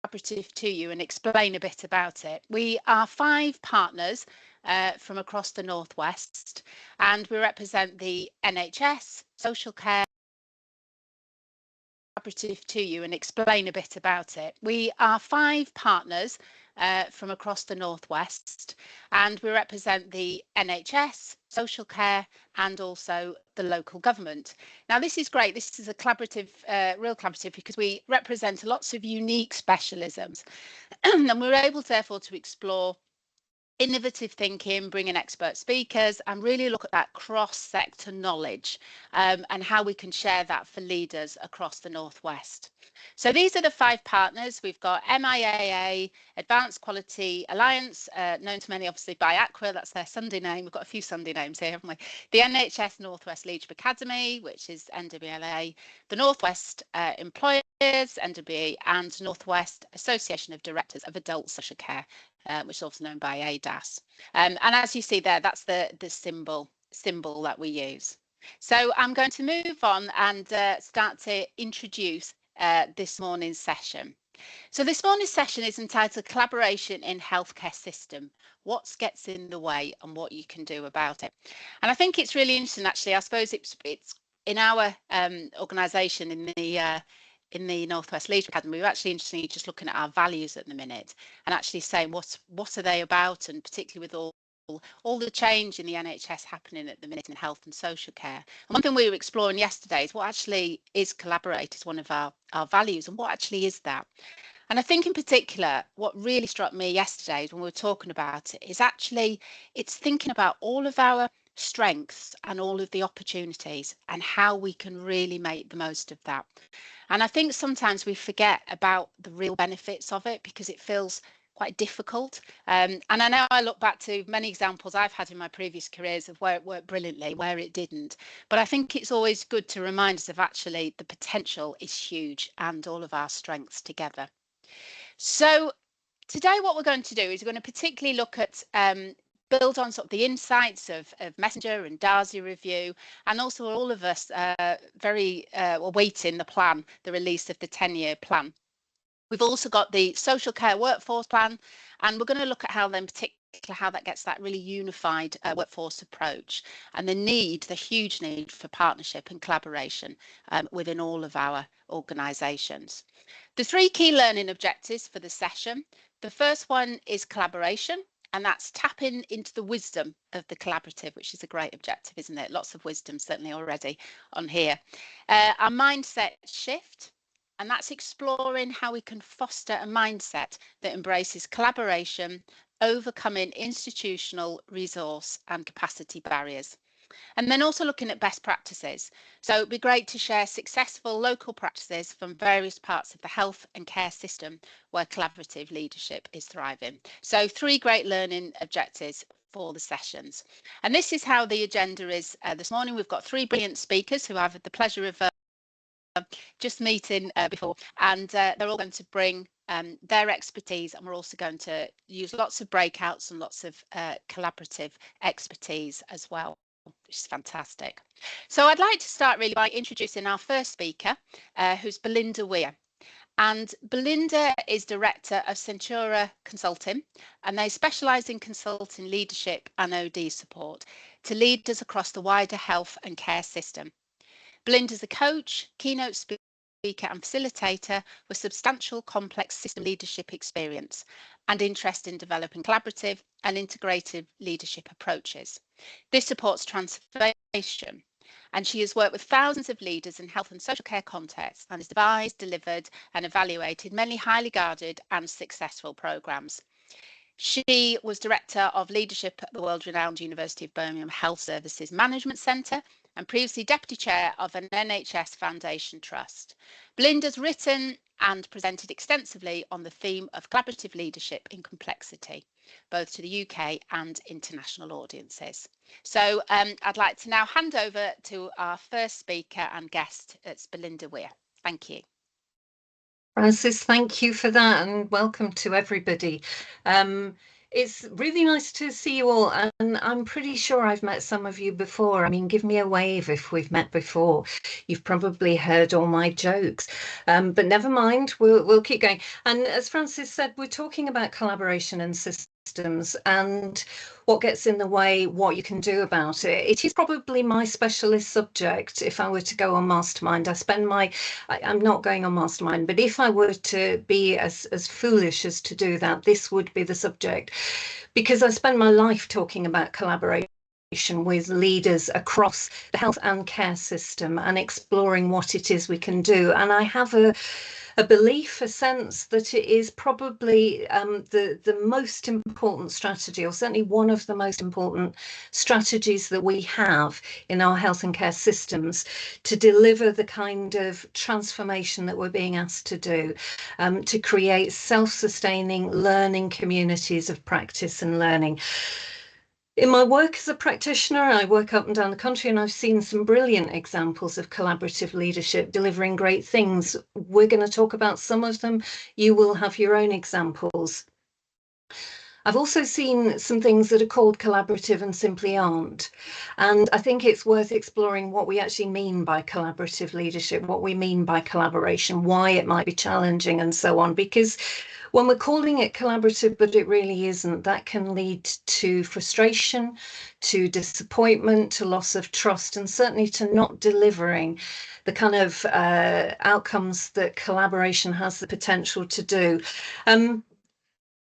collaborative to you and explain a bit about it. We are 5 partners from across the Northwest, and we represent the NHS, social care, collaborative to you and explain a bit about it. We are 5 partners from across the Northwest, and we represent the NHS, social care, and also the local government. Now, this is great. This is a collaborative, real collaborative, because we represent lots of unique specialisms, and we're able, therefore, to explore innovative thinking, bring in expert speakers, and really look at that cross-sector knowledge and how we can share that for leaders across the Northwest. So these are the 5 partners. We've got MIAA, Advanced Quality Alliance, known to many obviously by ACRA, that's their Sunday name. We've got a few Sunday names here, haven't we? The NHS Northwest Leadership Academy, which is NWLA, the Northwest Employers, NWE, and Northwest Association of Directors of Adult Social Care, which is also known by ADAS. And as you see there, that's the symbol that we use. So I'm going to move on and start to introduce this morning's session. So this morning's session is entitled Collaboration in Healthcare System, What Gets in the Way and What You Can Do About It. And I think it's really interesting, actually. I suppose it's in our organisation, in the Northwest Leadership Academy, we're actually interestingly just looking at our values at the minute and actually saying what are they about, and particularly with all the change in the NHS happening at the minute in health and social care. And one thing we were exploring yesterday is what actually is collaborate as one of our values, and what actually is that. And I think in particular, what really struck me yesterday when we were talking about it is actually it's thinking about all of our strengths and all of the opportunities and how we can really make the most of that. And I think sometimes we forget about the real benefits of it because it feels quite difficult. And I know I look back to many examples I've had in my previous careers of where it worked brilliantly, where it didn't. But I think it's always good to remind us of actually the potential is huge and all of our strengths together. So today what we're going to do is we're going to particularly look at build on sort of the insights of Messenger and Darzi review, and also all of us very awaiting the release of the 10-year plan. We've also got the social care workforce plan, and we're going to look at how then how that gets that really unified workforce approach, and the huge need for partnership and collaboration within all of our organisations. The 3 key learning objectives for the session. The first one is collaboration, and that's tapping into the wisdom of the collaborative, which is a great objective, isn't it? Lots of wisdom certainly already on here. Our mindset shift, and that's exploring how we can foster a mindset that embraces collaboration, overcoming institutional, resource and capacity barriers. And then also looking at best practices. So it'd be great to share successful local practices from various parts of the health and care system where collaborative leadership is thriving. So 3 great learning objectives for the sessions. And this is how the agenda is this morning. We've got 3 brilliant speakers who I've had the pleasure of just meeting before, and they're all going to bring their expertise, and we're also going to use lots of breakouts and lots of collaborative expertise as well, which is fantastic. So I'd like to start really by introducing our first speaker, who's Belinda Weir. And Belinda is Director of Centura Consulting, and they specialise in consulting leadership and OD support to leaders across the wider health and care system. Belinda's a coach, keynote speaker and facilitator with substantial complex system leadership experience and interest in developing collaborative and integrative leadership approaches. This supports transformation, and she has worked with thousands of leaders in health and social care contexts and has devised, delivered and evaluated many highly guarded and successful programmes. She was Director of Leadership at the world-renowned University of Birmingham Health Services Management Centre and previously Deputy Chair of an NHS Foundation Trust. Belinda's written and presented extensively on the theme of collaborative leadership in complexity, both to the UK and international audiences. So I'd like to now hand over to our first speaker and guest. It's Belinda Weir. Thank you. Frances, thank you for that, and welcome to everybody. It's really nice to see you all, and I'm pretty sure I've met some of you before. I mean, give me a wave if we've met before. You've probably heard all my jokes, but never mind. We'll keep going. And as Francis said, we're talking about collaboration and systems and what gets in the way, what you can do about it. It is probably my specialist subject. If I were to go on Mastermind, I'm not going on Mastermind, but if I were to be as foolish as to do that, this would be the subject, because I spend my life talking about collaboration with leaders across the health and care system and exploring what it is we can do. And I have a belief, a sense that it is probably the most important strategy, or certainly one of the most important strategies that we have in our health and care systems to deliver the kind of transformation that we're being asked to do, to create self-sustaining learning communities of practice and learning. In my work as a practitioner, I work up and down the country, and I've seen some brilliant examples of collaborative leadership delivering great things. We're going to talk about some of them. You will have your own examples. I've also seen some things that are called collaborative and simply aren't. And I think it's worth exploring what we actually mean by collaborative leadership, what we mean by collaboration, why it might be challenging, and so on. Because when we're calling it collaborative, but it really isn't, that can lead to frustration, to disappointment, to loss of trust, and certainly to not delivering the kind of outcomes that collaboration has the potential to do.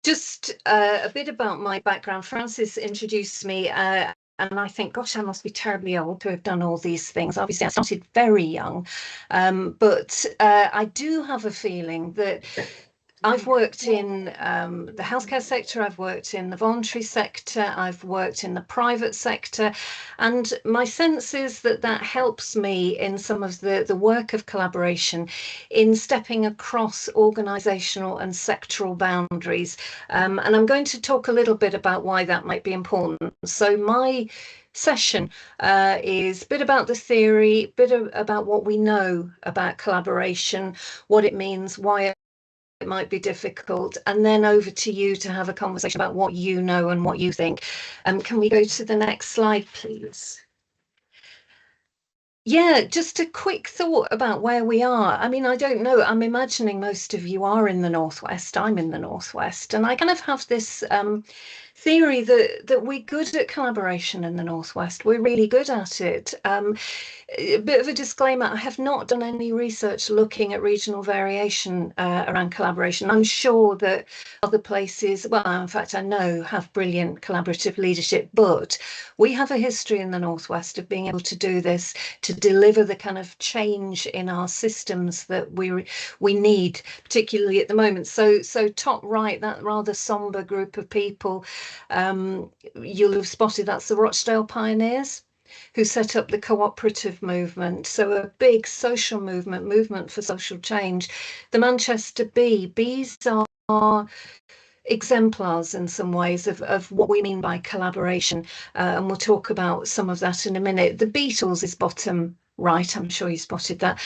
Just a bit about my background. Francis introduced me, and I think, gosh, I must be terribly old to have done all these things. Obviously, I started very young, but I do have a feeling that I've worked in the healthcare sector, I've worked in the voluntary sector, I've worked in the private sector, and my sense is that that helps me in some of the work of collaboration in stepping across organisational and sectoral boundaries. And I'm going to talk a little bit about why that might be important. So my session is a bit about the theory, a bit about what we know about collaboration, what it means, why it might be difficult, and then over to you to have a conversation about what you know and what you think. Can we go to the next slide, please? Yeah, just a quick thought about where we are. I mean, I don't know. I'm imagining most of you are in the Northwest. I'm in the Northwest, and I kind of have this theory that we're good at collaboration in the Northwest. We're really good at it. A bit of a disclaimer, I have not done any research looking at regional variation around collaboration. I'm sure that other places, well, in fact, I know, have brilliant collaborative leadership, but we have a history in the Northwest of being able to do this, to deliver the kind of change in our systems that we need, particularly at the moment. So top right, that rather somber group of people, you'll have spotted, that's the Rochdale Pioneers, who set up the cooperative movement. So a big social movement for social change. The Manchester Bees are exemplars in some ways of what we mean by collaboration. And we'll talk about some of that in a minute. The Beatles is bottom right. I'm sure you spotted that.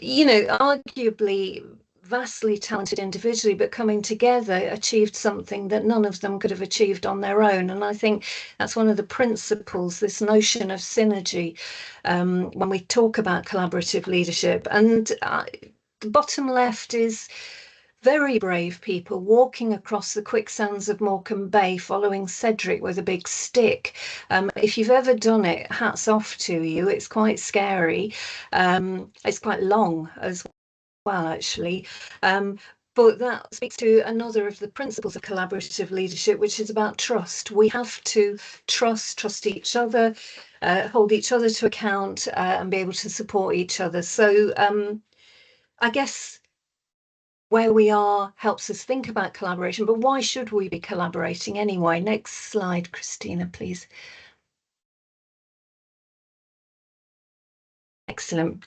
You know, arguably vastly talented individually, but coming together achieved something that none of them could have achieved on their own. And I think that's one of the principles, this notion of synergy, when we talk about collaborative leadership. And the bottom left is very brave people walking across the quicksands of Morecambe Bay, following Cedric with a big stick. If you've ever done it, hats off to you. It's quite scary. It's quite long as well, actually. But that speaks to another of the principles of collaborative leadership, which is about trust. We have to trust each other, hold each other to account, and be able to support each other. So I guess where we are helps us think about collaboration, but why should we be collaborating anyway? Next slide, Christina, please. Excellent.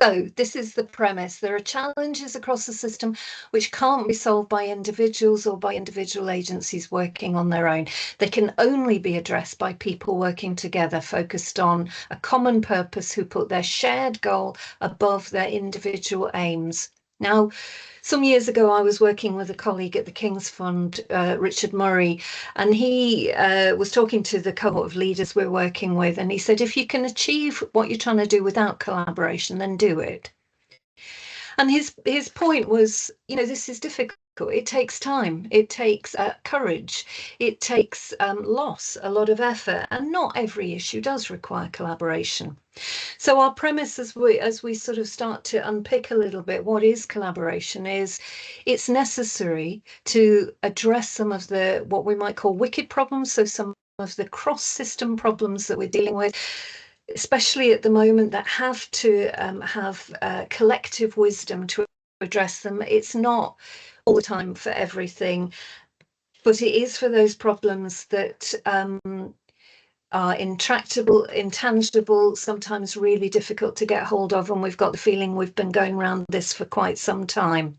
So this is the premise. There are challenges across the system which can't be solved by individuals or by individual agencies working on their own. They can only be addressed by people working together, focused on a common purpose, who put their shared goal above their individual aims. Now, some years ago, I was working with a colleague at the King's Fund, Richard Murray, and he was talking to the cohort of leaders we're working with, and he said, if you can achieve what you're trying to do without collaboration, then do it. And his point was, this is difficult. It takes time. It takes courage. It takes loss, a lot of effort, and not every issue does require collaboration. So our premise, as we sort of start to unpick a little bit what is collaboration, is it's necessary to address some of the what we might call wicked problems. So some of the cross-system problems that we're dealing with, especially at the moment, that have to have collective wisdom to address them. It's not all the time for everything, but it is for those problems that are intractable, intangible, sometimes really difficult to get hold of, and we've got the feeling we've been going around this for quite some time.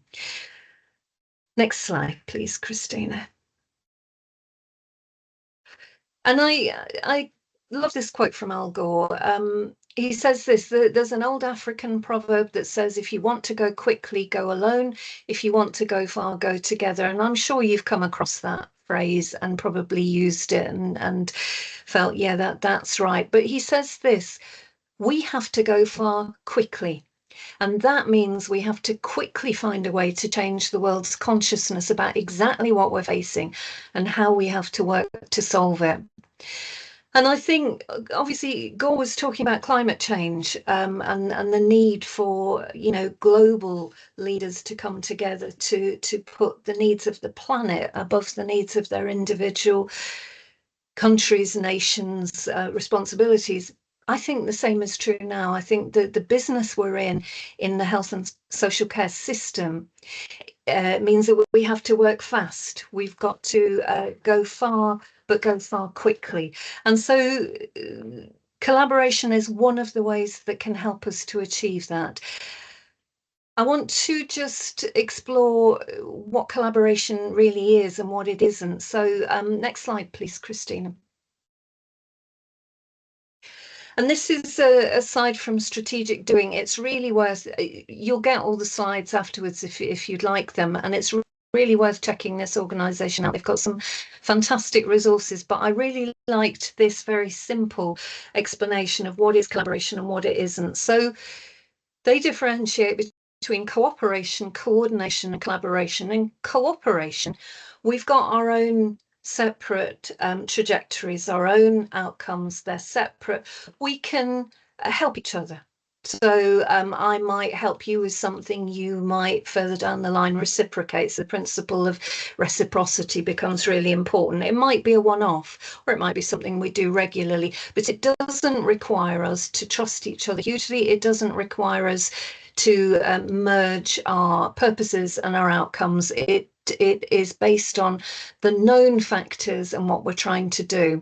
Next slide, please, Christina. And I love this quote from Al Gore. He says this, there's an old African proverb that says, if you want to go quickly, go alone. If you want to go far, go together. And I'm sure you've come across that phrase and probably used it and felt, yeah, that's right. But he says this, we have to go far quickly. And that means we have to quickly find a way to change the world's consciousness about exactly what we're facing and how we have to work to solve it. And I think, obviously, Gore was talking about climate change and the need for, global leaders to come together to put the needs of the planet above the needs of their individual countries, nations, responsibilities. I think the same is true now. I think that the business we're in the health and social care system, means that we have to work fast. We've got to go far, but go far quickly. And so collaboration is one of the ways that can help us to achieve that. I want to just explore what collaboration really is and what it isn't. So next slide, please, Christina. And this is aside from strategic doing, it's really worth, you'll get all the slides afterwards if you'd like them, and it's really worth checking this organisation out. They've got some fantastic resources, but I really liked this very simple explanation of what is collaboration and what it isn't. So they differentiate between cooperation, coordination and collaboration. In cooperation, we've got our own separate trajectories, our own outcomes, they're separate. We can help each other. So I might help you with something, you might further down the line reciprocate. So the principle of reciprocity becomes really important. It might be a one-off, or it might be something we do regularly, but it doesn't require us to trust each other. Usually it doesn't require us to merge our purposes and our outcomes. It is based on the known factors and what we're trying to do.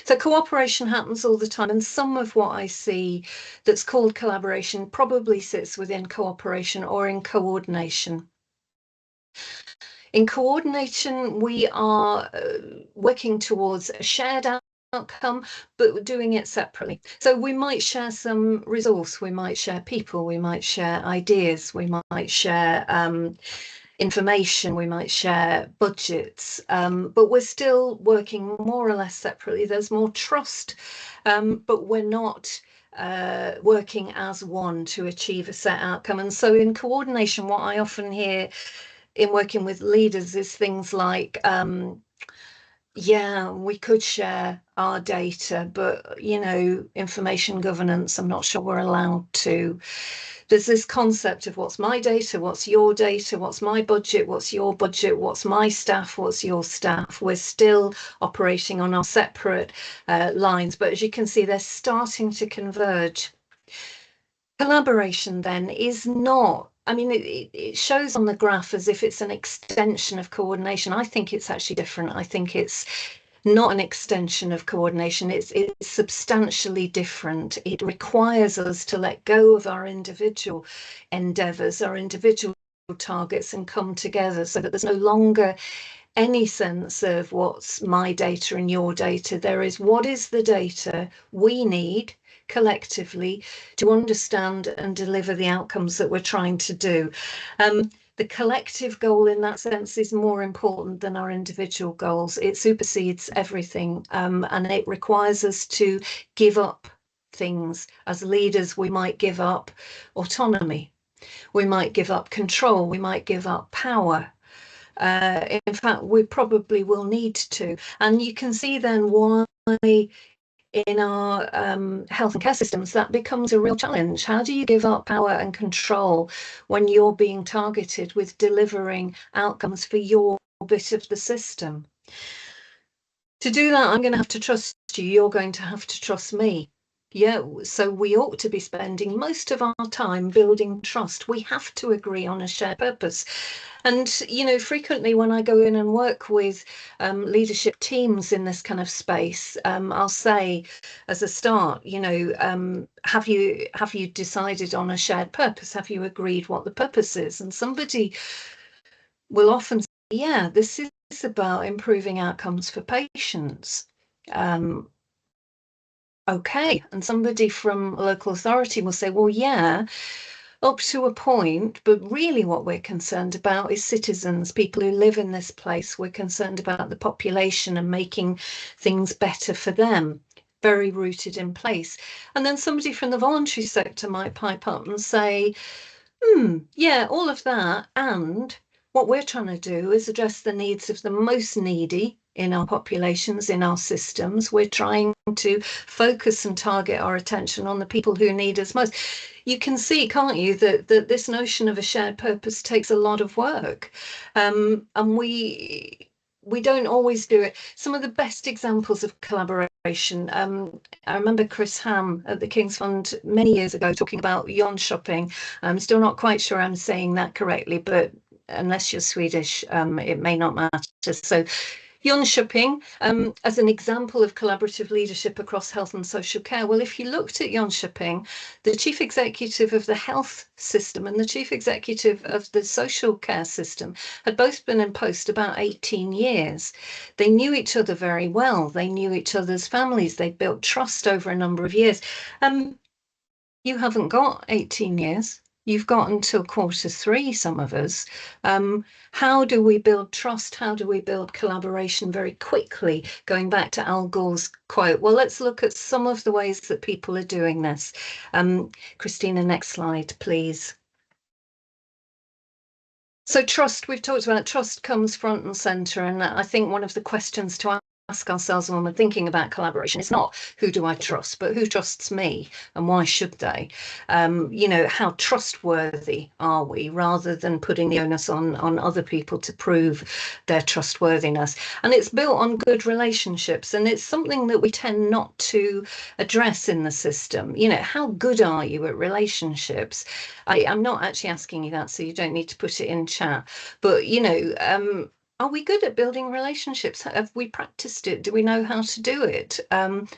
So cooperation happens all the time, and some of what I see that's called collaboration probably sits within cooperation or in coordination. In coordination, we are working towards a shared outcome, but we're doing it separately. So we might share some resource, we might share people, we might share ideas, we might share information, we might share budgets, but we're still working more or less separately. There's more trust, but we're not working as one to achieve a set outcome. And so in coordination, what I often hear in working with leaders is things like, yeah, we could share our data, but, information governance, I'm not sure we're allowed to. There's this concept of what's my data, what's your data, what's my budget, what's your budget, what's my staff, what's your staff. We're still operating on our separate lines, but as you can see, they're starting to converge. Collaboration then is not, it shows on the graph as if it's an extension of coordination. I think it's actually different. I think it's not an extension of coordination. It's substantially different. It requires us to let go of our individual endeavours, our individual targets, and come together so that there's no longer any sense of what's my data and your data. There is what is the data we need collectively to understand and deliver the outcomes that we're trying to do. The collective goal in that sense is more important than our individual goals. It supersedes everything, and it requires us to give up things. As leaders, we might give up autonomy, we might give up control, we might give up power. In fact, we probably will need to. And you can see then why in our health and care systems that becomes a real challenge. How do you give up power and control when you're being targeted with delivering outcomes for your bit of the system? To do that, I'm going to have to trust you. You're going to have to trust me. Yeah, so we ought to be spending most of our time building trust. We have to agree on a shared purpose. And, you know, frequently when I go in and work with leadership teams in this kind of space, I'll say as a start, you know, have you decided on a shared purpose? Have you agreed what the purpose is? And somebody will often say, yeah, this is about improving outcomes for patients. Okay, and somebody from a local authority will say, well, yeah, up to a point, but really what we're concerned about is citizens, people who live in this place. We're concerned about the population and making things better for them, very rooted in place. And then somebody from the voluntary sector might pipe up and say, yeah, all of that. And what we're trying to do is address the needs of the most needy in our populations, in our systems. We're trying to focus and target our attention on the people who need us most. You can see, can't you, that this notion of a shared purpose takes a lot of work. And we don't always do it. Some of the best examples of collaboration. I remember Chris Ham at the King's Fund many years ago talking about yon shopping. I'm still not quite sure I'm saying that correctly, but unless you're Swedish, it may not matter. So Jönköping, as an example of collaborative leadership across health and social care. Well, if you looked at Jönköping, the chief executive of the health system and the chief executive of the social care system had both been in post about 18 years. They knew each other very well. They knew each other's families. They built trust over a number of years. You haven't got 18 years. You've got until Q3, some of us. How do we build trust? How do we build collaboration very quickly? Going back to Al Gore's quote, well, let's look at some of the ways that people are doing this. Christina, next slide, please. So trust, we've talked about trust comes front and center. And I think one of the questions to ask ourselves when we're thinking about collaboration is not who do I trust, but who trusts me and why should they? You know, how trustworthy are we, rather than putting the onus on other people to prove their trustworthiness. And it's built on good relationships, and it's something that we tend not to address in the system. You know, how good are you at relationships? I'm not actually asking you that, so you don't need to put it in chat, but you know, are we good at building relationships? Have we practiced it? Do we know how to do it?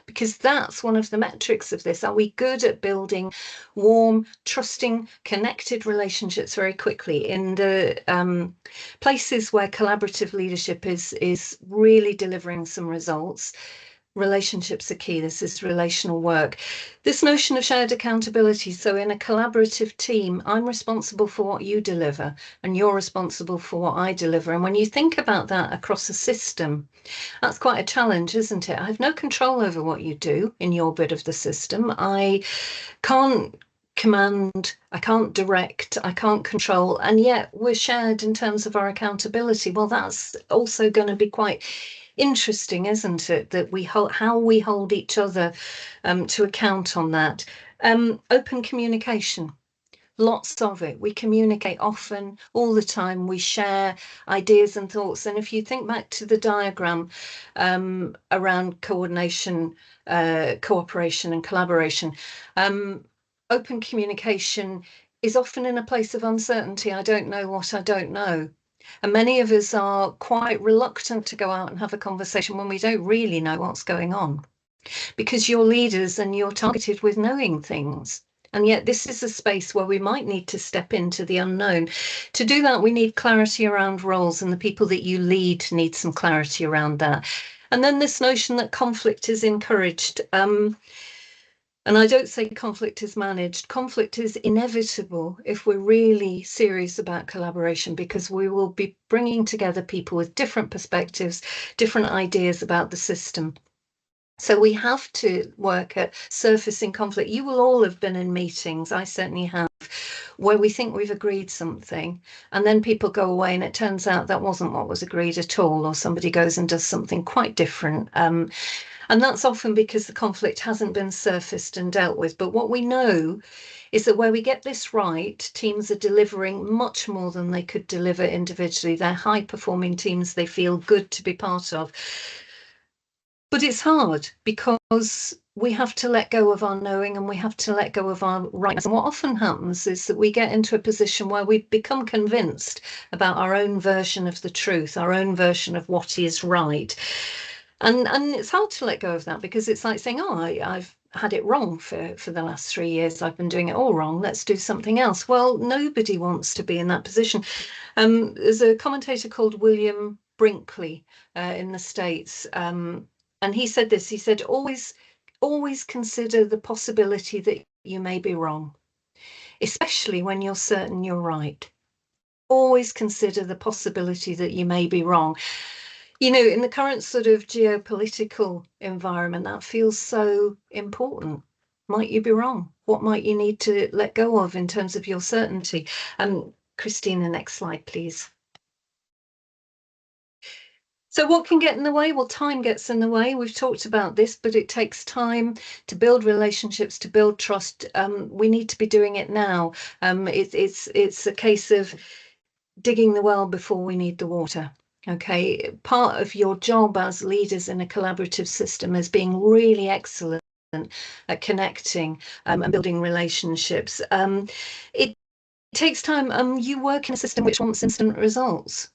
Because that's one of the metrics of this. Are we good at building warm, trusting, connected relationships very quickly in the places where collaborative leadership is really delivering some results? Relationships are key. This is relational work. This notion of shared accountability. So in a collaborative team, I'm responsible for what you deliver and you're responsible for what I deliver. And when you think about that across a system, that's quite a challenge, isn't it? I have no control over what you do in your bit of the system. I can't command, I can't direct, I can't control, and yet we're shared in terms of our accountability. Well, that's also going to be quite interesting, isn't it, that we hold, how we hold each other to account on that. Open communication, lots of it. We communicate often, all the time. We share ideas and thoughts. And if you think back to the diagram around coordination, cooperation and collaboration, open communication is often in a place of uncertainty. I don't know what I don't know. And many of us are quite reluctant to go out and have a conversation when we don't really know what's going on, because you're leaders and you're targeted with knowing things. And yet this is a space where we might need to step into the unknown. To do that, we need clarity around roles, and the people that you lead need some clarity around that. And then this notion that conflict is encouraged. And I don't say conflict is managed. Conflict is inevitable if we're really serious about collaboration, because we will be bringing together people with different perspectives, different ideas about the system. So we have to work at surfacing conflict. You will all have been in meetings, I certainly have, where we think we've agreed something, and then people go away and it turns out that wasn't what was agreed at all, or somebody goes and does something quite different. And that's often because the conflict hasn't been surfaced and dealt with. But what we know is that where we get this right, teams are delivering much more than they could deliver individually. They're high-performing teams. They feel good to be part of. But it's hard because we have to let go of our knowing and we have to let go of our rightness. And what often happens is that we get into a position where we become convinced about our own version of the truth, our own version of what is right. And it's hard to let go of that, because it's like saying, oh, I've had it wrong for the last 3 years. I've been doing it all wrong. Let's do something else. Well, nobody wants to be in that position. There's a commentator called William Brinkley in the States. And he said this, he said, always consider the possibility that you may be wrong, especially when you're certain you're right. Always consider the possibility that you may be wrong. You know, in the current sort of geopolitical environment, that feels so important. Might you be wrong? What might you need to let go of in terms of your certainty? Christina, next slide, please. So what can get in the way? Well, time gets in the way. We've talked about this, but it takes time to build relationships, to build trust. We need to be doing it now. It's a case of digging the well before we need the water. Okay, part of your job as leaders in a collaborative system is being really excellent at connecting and building relationships. It takes time. You work in a system which wants instant results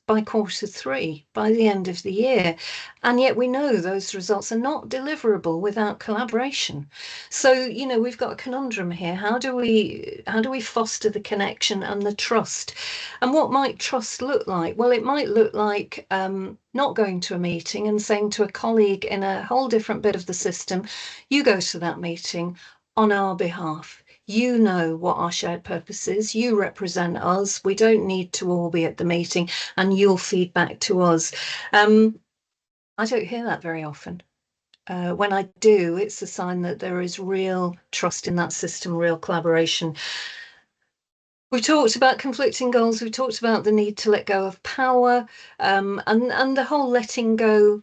by Q3, by the end of the year. And yet we know those results are not deliverable without collaboration. So, you know, we've got a conundrum here. How do we foster the connection and the trust? And what might trust look like? Well, it might look like not going to a meeting and saying to a colleague in a whole different bit of the system, you go to that meeting on our behalf. You know what our shared purpose is. You represent us. We don't need to all be at the meeting, and you'll feed back to us. I don't hear that very often. When I do, it's a sign that there is real trust in that system, real collaboration. We talked about conflicting goals. We talked about the need to let go of power, and the whole letting go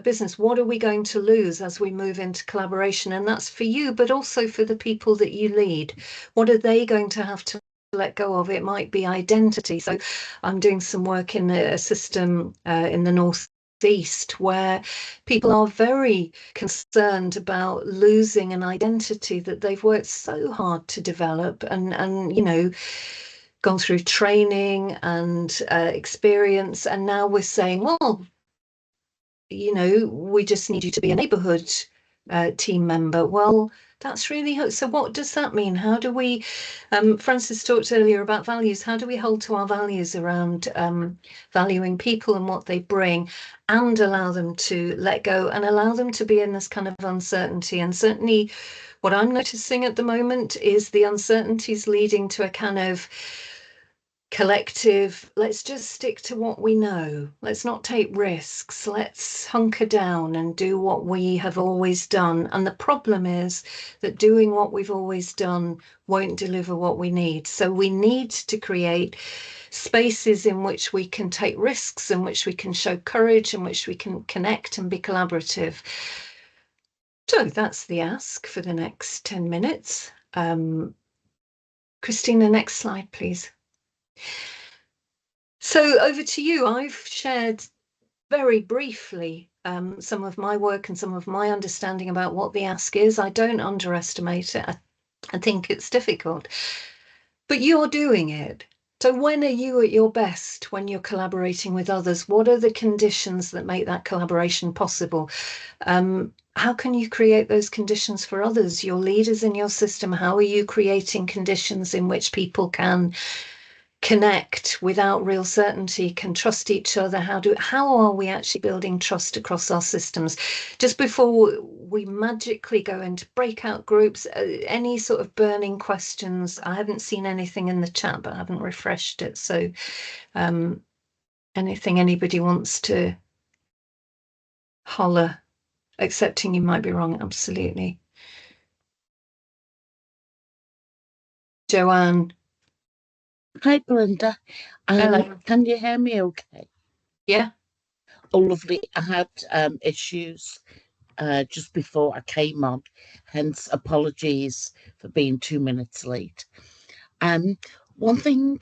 business. What are we going to lose as we move into collaboration? And that's for you, but also for the people that you lead. What are they going to have to let go of? It might be identity. So I'm doing some work in a system in the Northeast where people are very concerned about losing an identity that they've worked so hard to develop and you know, gone through training and experience. And now we're saying, well, you know, we just need you to be a neighbourhood team member. Well, that's really, so what does that mean? How do we, Francis talked earlier about values, how do we hold to our values around valuing people and what they bring, and allow them to let go and allow them to be in this kind of uncertainty? And certainly what I'm noticing at the moment is the uncertainties leading to a kind of collective, let's just stick to what we know. Let's not take risks. Let's hunker down and do what we have always done. And the problem is that doing what we've always done won't deliver what we need. So we need to create spaces in which we can take risks, in which we can show courage, in which we can connect and be collaborative. So that's the ask for the next 10 minutes. Christina, next slide, please. So over to you. I've shared very briefly some of my work and some of my understanding about what the ask is. I don't underestimate it. I think it's difficult, but you're doing it. So when are you at your best when you're collaborating with others? What are the conditions that make that collaboration possible? How can you create those conditions for others, your leaders in your system? How are you creating conditions in which people can connect which without real certainty can trust each other? How are we actually building trust across our systems? Just before we magically go into breakout groups, any sort of burning questions? I haven't seen anything in the chat, but I haven't refreshed it. So anything anybody wants to holler, accepting you might be wrong, absolutely. Joanne. Hi, Belinda. Hello. Can you hear me okay? Yeah. Oh, lovely. I had issues just before I came on, hence apologies for being 2 minutes late. One thing,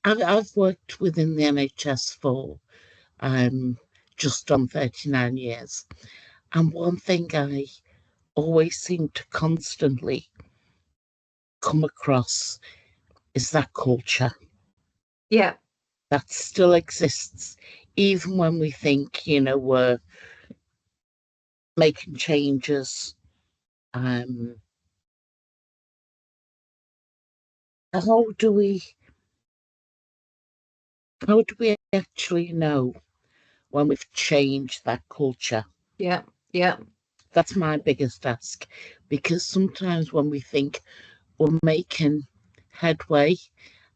I've worked within the NHS for just on 39 years, and one thing I always seem to constantly come across is that culture. Yeah. That still exists, even when we think, we're making changes. How do we actually know when we've changed that culture? Yeah. Yeah. That's my biggest ask, because sometimes when we think we're making headway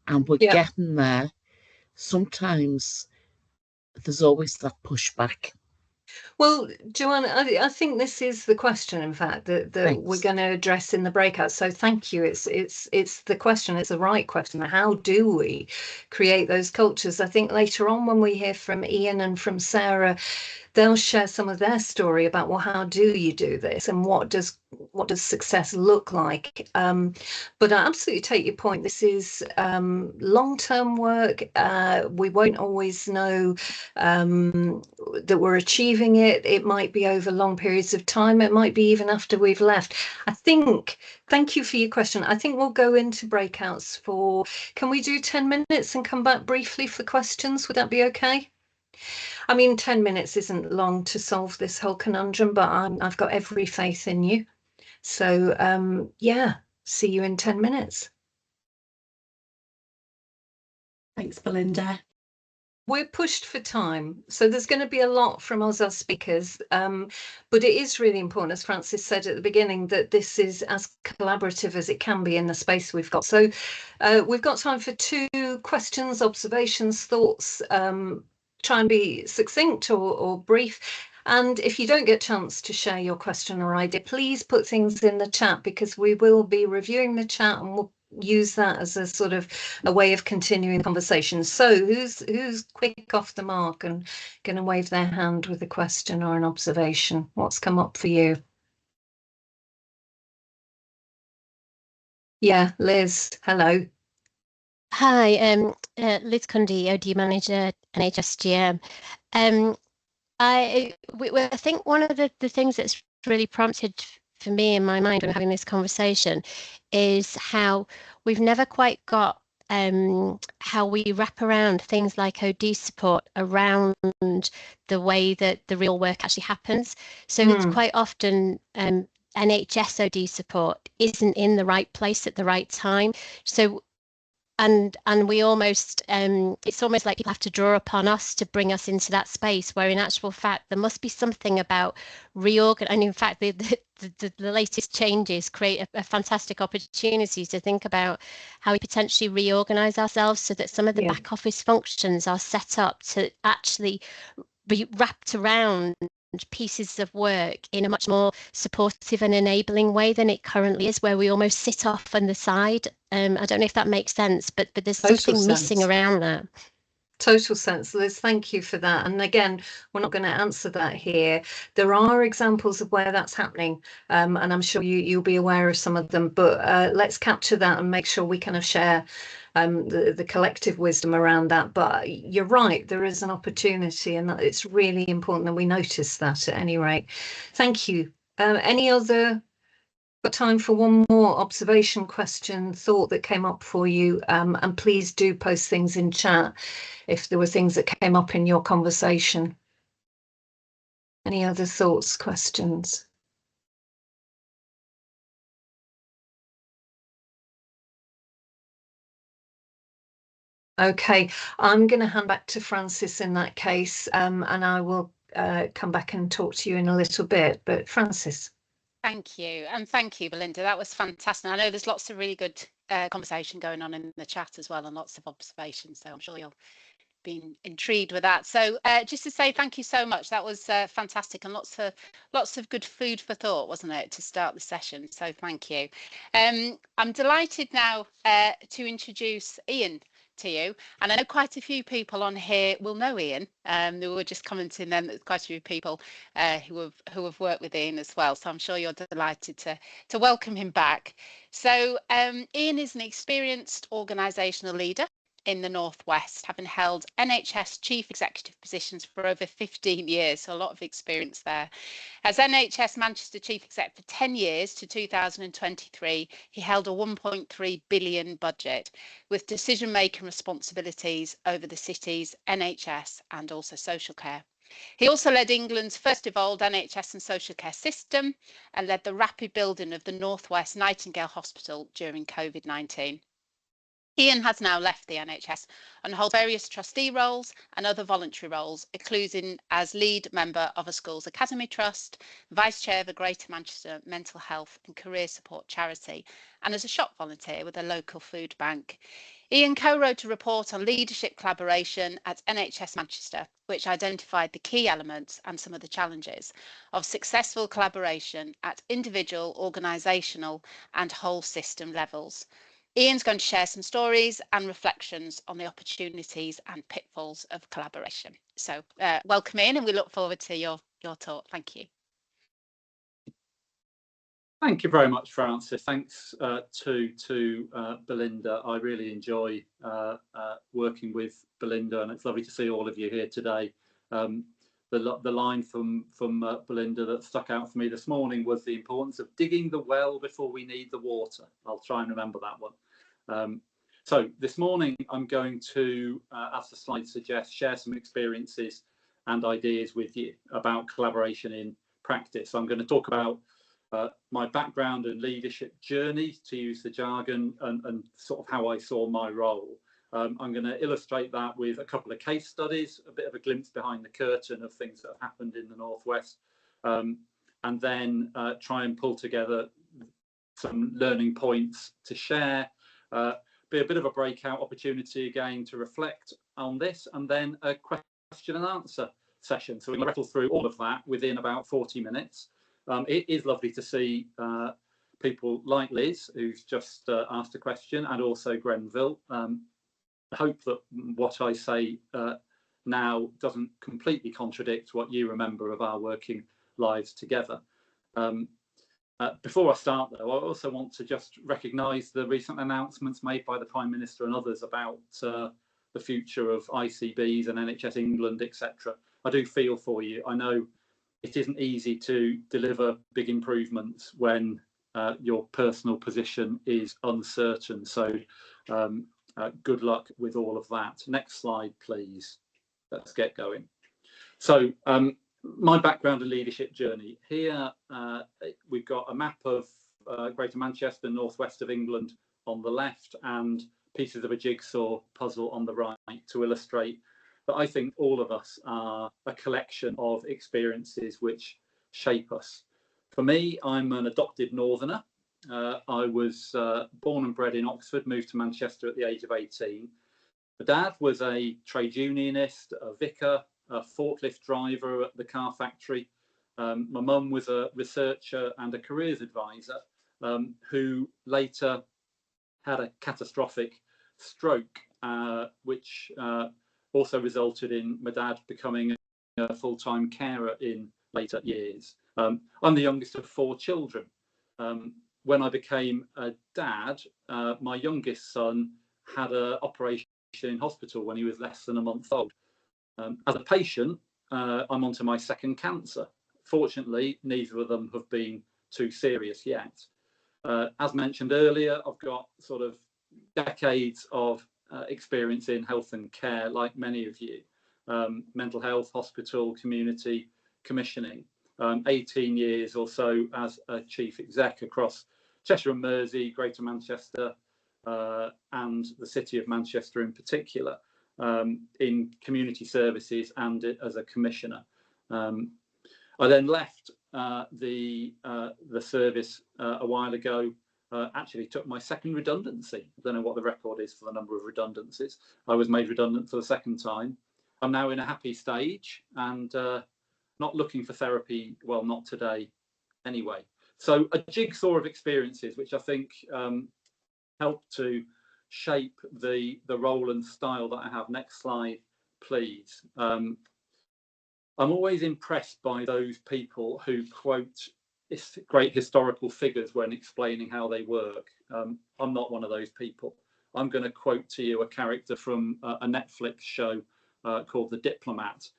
and we're getting there, sometimes there's always that pushback. Well, Joanne, I think this is the question, in fact, that we're going to address in the breakout. So thank you. It's the question. It's the right question. How do we create those cultures? I think later on when we hear from Ian and from Sarah, they'll share some of their story about, well, how do you do this, and what does success look like? But I absolutely take your point. This is long-term work. We won't always know that we're achieving it. It might be over long periods of time. It might be even after we've left. Thank you for your question. I think we'll go into breakouts can we do 10 minutes and come back briefly for questions? Would that be okay? I mean, 10 minutes isn't long to solve this whole conundrum, but I've got every faith in you. So, yeah, see you in 10 minutes. Thanks, Belinda. We're pushed for time, so there's going to be a lot from us as speakers, but it is really important, as Francis said at the beginning, that this is as collaborative as it can be in the space we've got. So we've got time for 2 questions, observations, thoughts. Try and be succinct or brief. And if you don't get a chance to share your question or idea, please put things in the chat, because we will be reviewing the chat and we'll use that as a sort of a way of continuing the conversation. So who's quick off the mark and going to wave their hand with a question or an observation? What's come up for you? Yeah, Liz, hello. Hi, Liz Cundy, OD Manager, NHS GM. I think one of the things that's really prompted for me in my mind when having this conversation is how we've never quite got how we wrap around things like OD support around the way that the real work actually happens. So it's quite often NHS OD support isn't in the right place at the right time. So and we almost it's almost like people have to draw upon us to bring us into that space, where in actual fact there must be something about and in fact the latest changes create a fantastic opportunity to think about how we potentially reorganize ourselves so that some of the back office functions are set up to actually be wrapped around pieces of work in a much more supportive and enabling way than it currently is, where we almost sit off on the side. I don't know if that makes sense, but there's something missing around that. Total sense, Liz. Thank you for that. And again, we're not going to answer that here. There are examples of where that's happening, and I'm sure you'll be aware of some of them. But let's capture that and make sure we kind of share the collective wisdom around that. But you're right, there is an opportunity, and it's really important that we notice that at any rate. Thank you. Any other? Got time for one more observation, question, thought that came up for you, and please do post things in chat if there were things that came up in your conversation. Any other thoughts, questions? Okay, I'm going to hand back to Francis in that case, and I will come back and talk to you in a little bit. But Francis. Thank you. And thank you, Belinda. That was fantastic. I know there's lots of really good conversation going on in the chat as well, and lots of observations. So I'm sure you'll been intrigued with that. So just to say thank you so much. That was fantastic, and lots of good food for thought, wasn't it, to start the session? So thank you. I'm delighted now to introduce Ian to you, and I know quite a few people on here will know Ian. They were just commenting then that quite a few people who have worked with Ian as well. So I'm sure you're delighted to welcome him back. So Ian is an experienced organisational leader in the Northwest, having held NHS chief executive positions for over 15 years, so a lot of experience there. As NHS Manchester chief exec for 10 years to 2023, he held a 1.3 billion budget with decision-making responsibilities over the city's NHS and also social care. He also led England's first evolved NHS and social care system and led the rapid building of the Northwest Nightingale Hospital during COVID-19. Ian has now left the NHS and holds various trustee roles and other voluntary roles, including as lead member of a Schools Academy Trust, vice chair of a Greater Manchester mental health and career support charity, and as a shop volunteer with a local food bank. Ian co-wrote a report on leadership collaboration at NHS Manchester, which identified the key elements and some of the challenges of successful collaboration at individual, organisational and whole system levels. Ian's going to share some stories and reflections on the opportunities and pitfalls of collaboration. So welcome in, and we look forward to your talk. Thank you. Thank you very much, Francis. Thanks to Belinda. I really enjoy working with Belinda, and it's lovely to see all of you here today. The line from Belinda that stuck out for me this morning was the importance of digging the well before we need the water. I'll try and remember that one. So this morning I'm going to, as the slide suggests, share some experiences and ideas with you about collaboration in practice. I'm going to talk about my background and leadership journey, to use the jargon, and sort of how I saw my role. I'm going to illustrate that with a couple of case studies, a bit of a glimpse behind the curtain of things that have happened in the Northwest, and then try and pull together some learning points to share, be a bit of a breakout opportunity again to reflect on this, and then a question and answer session. So we're going to rattle through all of that within about 40 minutes. It is lovely to see people like Liz, who's just asked a question, and also Grenville. I hope that what I say now doesn't completely contradict what you remember of our working lives together. Before I start, though, I also want to just recognise the recent announcements made by the Prime Minister and others about the future of ICBs and NHS England, etc. I do feel for you. I know it isn't easy to deliver big improvements when your personal position is uncertain. So good luck with all of that. Next slide, please. Let's get going. So my background and leadership journey. Here we've got a map of Greater Manchester, northwest of England on the left, and pieces of a jigsaw puzzle on the right to illustrate that I think all of us are a collection of experiences which shape us. For me, I'm an adopted northerner. I was born and bred in Oxford, moved to Manchester at the age of 18. My dad was a trade unionist, a vicar, a forklift driver at the car factory. My mum was a researcher and a careers advisor who later had a catastrophic stroke, which also resulted in my dad becoming a full-time carer in later years. I'm the youngest of 4 children. When I became a dad, my youngest son had an operation in hospital when he was less than a month old. As a patient, I'm onto my second cancer. Fortunately, neither of them have been too serious yet. As mentioned earlier, I've got sort of decades of experience in health and care, like many of you. Mental health, hospital, community, commissioning. 18 years or so as a chief exec across Cheshire and Mersey, Greater Manchester, and the City of Manchester in particular, in community services and as a commissioner. I then left the service a while ago. Actually took my second redundancy. I don't know what the record is for the number of redundancies. I was made redundant for the second time. I'm now in a happy stage and not looking for therapy, well, not today anyway. So a jigsaw of experiences, which I think helped to shape the role and style that I have. Next slide, please. I'm always impressed by those people who quote great historical figures when explaining how they work. I'm not one of those people. I'm going to quote to you a character from a Netflix show called The Diplomat,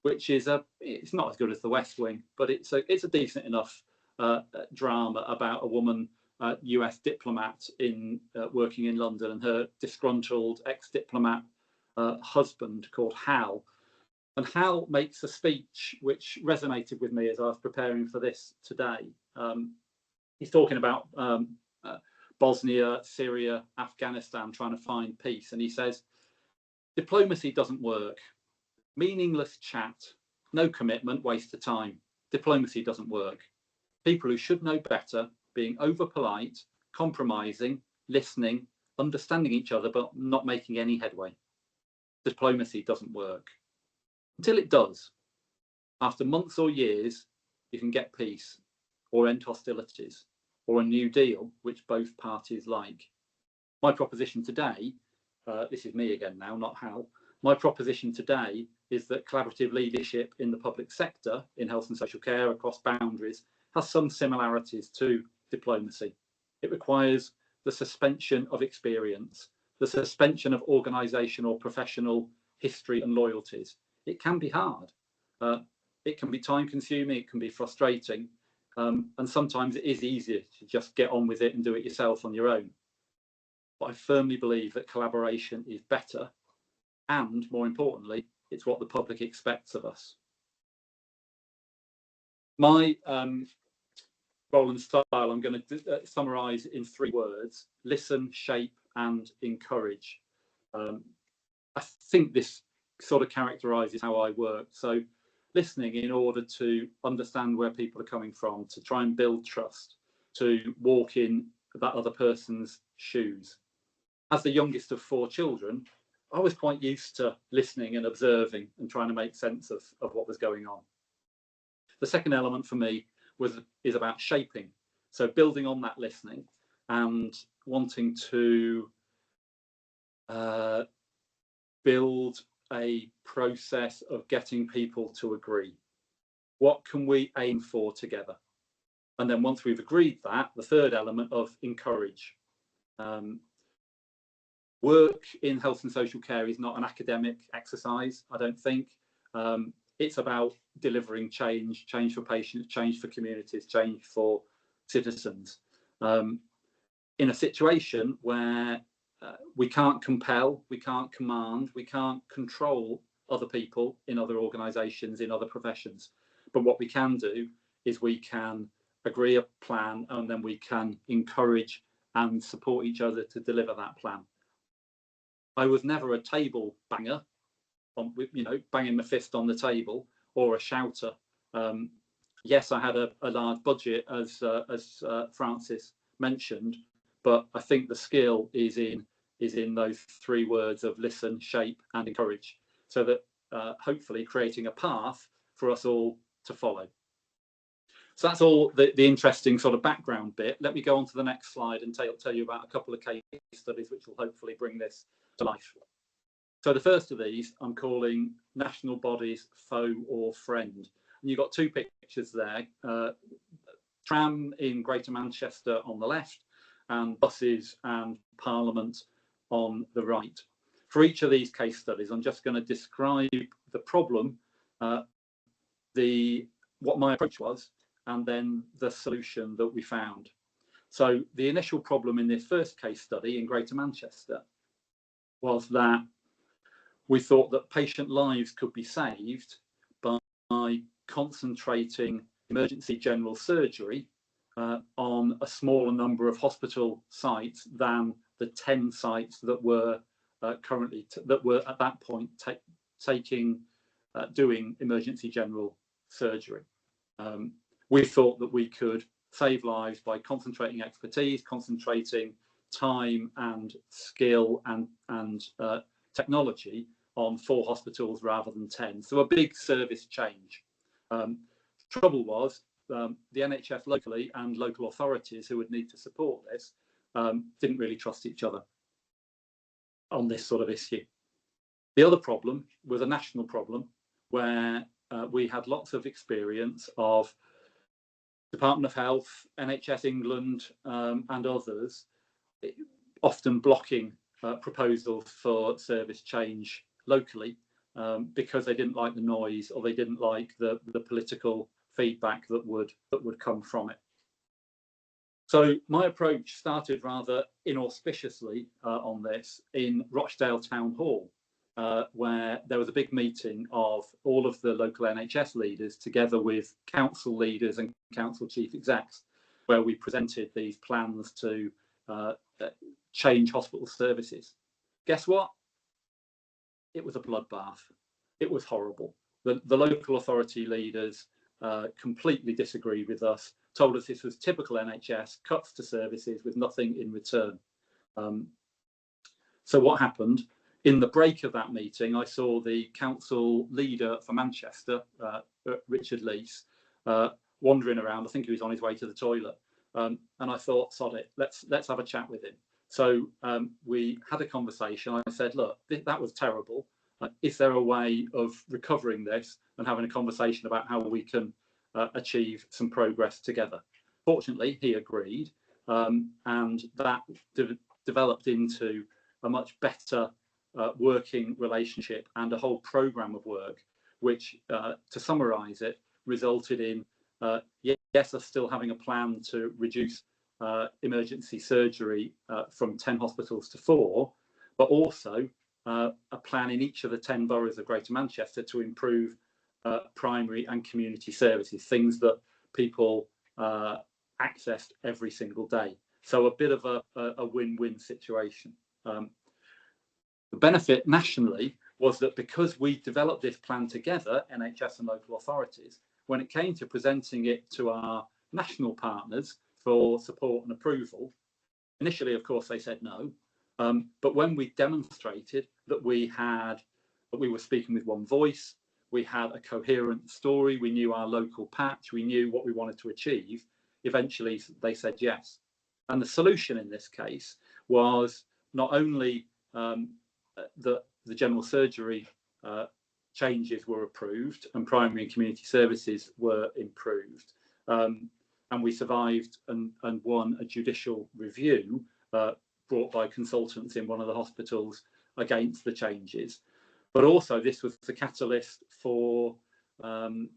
which is it's not as good as The West Wing, but it's a decent enough drama about a woman US diplomat working in London, and her disgruntled ex-diplomat husband called Hal. And Hal makes a speech which resonated with me as I was preparing for this today. He's talking about Bosnia, Syria, Afghanistan, trying to find peace. And he says, diplomacy doesn't work. Meaningless chat, no commitment, waste of time. Diplomacy doesn't work. People who should know better, being over polite, compromising, listening, understanding each other, but not making any headway. Diplomacy doesn't work. Until it does, after months or years, you can get peace or end hostilities or a new deal, which both parties like. My proposition today, this is me again now, not Hal. My proposition today is that collaborative leadership in the public sector, in health and social care across boundaries, has some similarities to diplomacy. It requires the suspension of experience, the suspension of organisation or professional history and loyalties. It can be hard. It can be time consuming, it can be frustrating. And sometimes it is easier to just get on with it and do it yourself on your own. But I firmly believe that collaboration is better. And more importantly, it's what the public expects of us. My role and style, I'm going to summarise in 3 words: listen, shape, and encourage. I think this sort of characterises how I work. So listening in order to understand where people are coming from, to try and build trust, to walk in that other person's shoes. As the youngest of 4 children, I was quite used to listening and observing and trying to make sense of what was going on. The second element for me is about shaping. So building on that listening and wanting to build a process of getting people to agree. What can we aim for together? And then once we've agreed that, the third element of encourage. Work in health and social care is not an academic exercise, I don't think. It's about delivering change for patients, change for communities, change for citizens. In a situation where we can't compel, we can't command, we can't control other people in other organisations, in other professions. But what we can do is we can agree a plan, and then we can encourage and support each other to deliver that plan. I was never a table banger, banging my fist on the table, or a shouter. Yes, I had a large budget, as Francis mentioned, but I think the skill is in those 3 words of listen, shape, and encourage, so that hopefully creating a path for us all to follow. So that's all the interesting sort of background bit. Let me go on to the next slide and tell you about a couple of case studies which will hopefully bring this to life. So the first of these I'm calling National Bodies, Foe or Friend. And you've got 2 pictures there, tram in Greater Manchester on the left, and buses and Parliament on the right. For each of these case studies, I'm just going to describe the problem, what my approach was, and then the solution that we found. So the initial problem in this first case study in Greater Manchester was that we thought that patient lives could be saved by concentrating emergency general surgery on a smaller number of hospital sites than the 10 sites that were currently that were at that point doing emergency general surgery. We thought that we could save lives by concentrating expertise, concentrating time and skill and technology on 4 hospitals rather than 10. So a big service change. Trouble was the NHS locally and local authorities who would need to support this didn't really trust each other on this sort of issue. The other problem was a national problem where we had lots of experience of Department of Health, NHS England and others often blocking proposals for service change locally because they didn't like the noise or they didn't like the political feedback that would come from it. So my approach started rather inauspiciously on this in Rochdale Town Hall, where there was a big meeting of all of the local NHS leaders together with council leaders and council chief execs, where we presented these plans to change hospital services. Guess what? It was a bloodbath. It was horrible. The local authority leaders completely disagreed with us, told us this was typical NHS, cuts to services with nothing in return. So what happened? In the break of that meeting, I saw the council leader for Manchester, Richard Leese, wandering around. I think he was on his way to the toilet. And I thought, sod it, let's have a chat with him. So we had a conversation. I said, look, that was terrible. Is there a way of recovering this and having a conversation about how we can achieve some progress together? Fortunately, he agreed. And that developed into a much better working relationship and a whole programme of work, which, to summarise it, resulted in, yes, us still having a plan to reduce emergency surgery from 10 hospitals to 4, but also a plan in each of the 10 boroughs of Greater Manchester to improve primary and community services, things that people accessed every single day. So a bit of a win-win situation. The benefit nationally was that because we developed this plan together, NHS and local authorities, when it came to presenting it to our national partners for support and approval, initially, of course, they said no. But when we demonstrated that we were speaking with one voice, we had a coherent story, we knew our local patch, we knew what we wanted to achieve, eventually they said yes. And the solution in this case was not only that the general surgery changes were approved and primary and community services were improved, and we survived and won a judicial review brought by consultants in one of the hospitals against the changes. But also this was the catalyst for the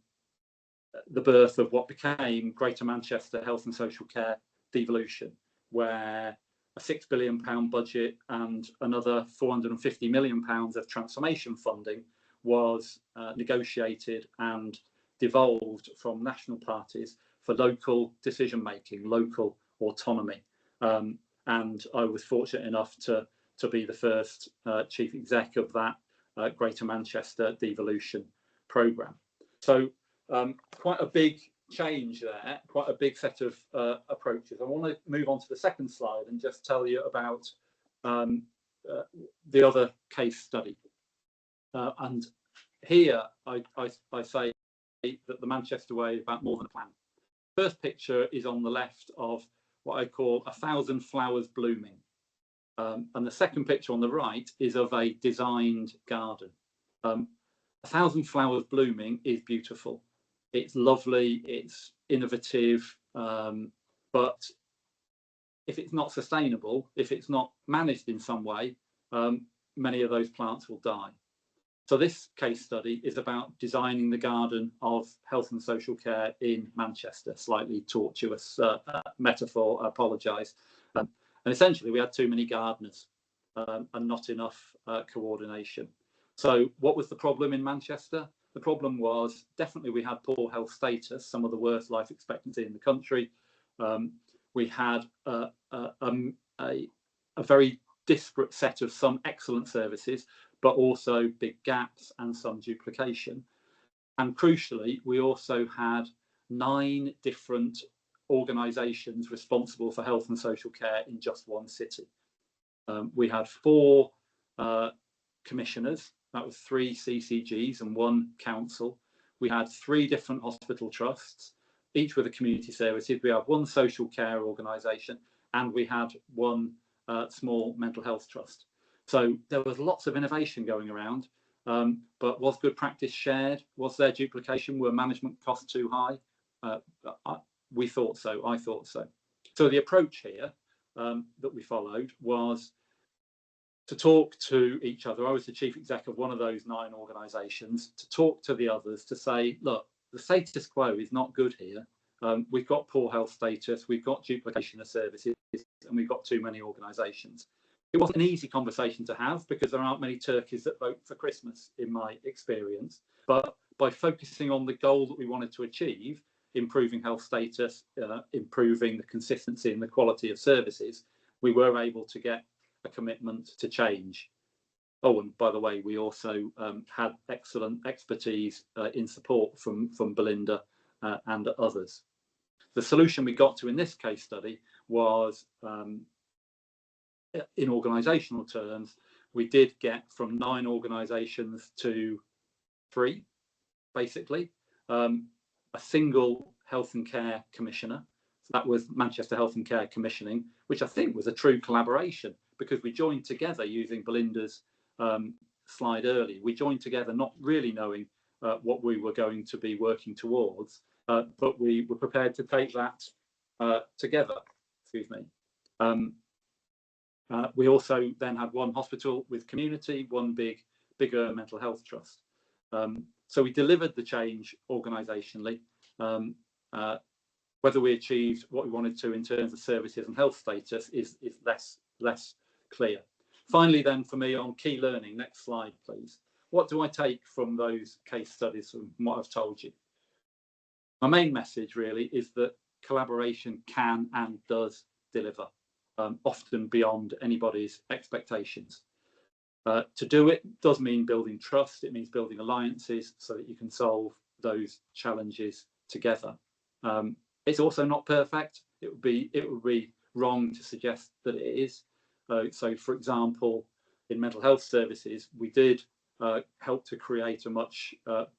birth of what became Greater Manchester Health and Social Care devolution, where a £6 billion budget and another £450 million of transformation funding was negotiated and devolved from national parties for local decision making, local autonomy. And I was fortunate enough to be the first chief exec of that Greater Manchester devolution programme. So quite a big change there, quite a big set of approaches. I want to move on to the second slide and just tell you about the other case study. And here I say that the Manchester way is about more than a plan. First picture is on the left of what I call 1,000 flowers blooming. And the second picture on the right is of a designed garden. 1,000 flowers blooming is beautiful. It's lovely, it's innovative, but if it's not sustainable, if it's not managed in some way, many of those plants will die. So this case study is about designing the garden of health and social care in Manchester. Slightly tortuous metaphor, I apologise. And essentially we had too many gardeners and not enough coordination. So what was the problem in Manchester? The problem was definitely we had poor health status, some of the worst life expectancy in the country. We had a a very disparate set of some excellent services, but also big gaps and some duplication. And crucially, we also had 9 different organisations responsible for health and social care in just one city. We had 4 commissioners, that was 3 CCGs and 1 council. We had 3 different hospital trusts, each with a community services. We had 1 social care organisation, and we had 1 small mental health trust. So there was lots of innovation going around, but was good practice shared? Was there duplication? Were management costs too high? We thought so. I thought so. So the approach here that we followed was to talk to each other. I was the chief exec of one of those 9 organisations, to talk to the others, to say, look, the status quo is not good here. We've got poor health status, we've got duplication of services, and we've got too many organisations. It wasn't an easy conversation to have because there aren't many turkeys that vote for Christmas, in my experience. But by focusing on the goal that we wanted to achieve, improving health status, improving the consistency and the quality of services, we were able to get a commitment to change. Oh, and by the way, we also had excellent expertise in support from Belinda and others. The solution we got to in this case study was, in organisational terms, we did get from 9 organisations to 3, basically. A single health and care commissioner. So that was Manchester Health and Care Commissioning, which I think was a true collaboration, because we joined together using Belinda's slide early. We joined together not really knowing what we were going to be working towards, but we were prepared to take that together. Excuse me. We also then had 1 hospital with community, 1 bigger mental health trust. So we delivered the change organisationally. Whether we achieved what we wanted to in terms of services and health status is less clear. Finally, then, for me, on key learning, next slide, please. What do I take from those case studies from what I've told you? My main message really is that collaboration can and does deliver, often beyond anybody's expectations. To do it does mean building trust. It means building alliances so that you can solve those challenges together. It's also not perfect. It would be wrong to suggest that it is. So, for example, in mental health services, we did help to create a much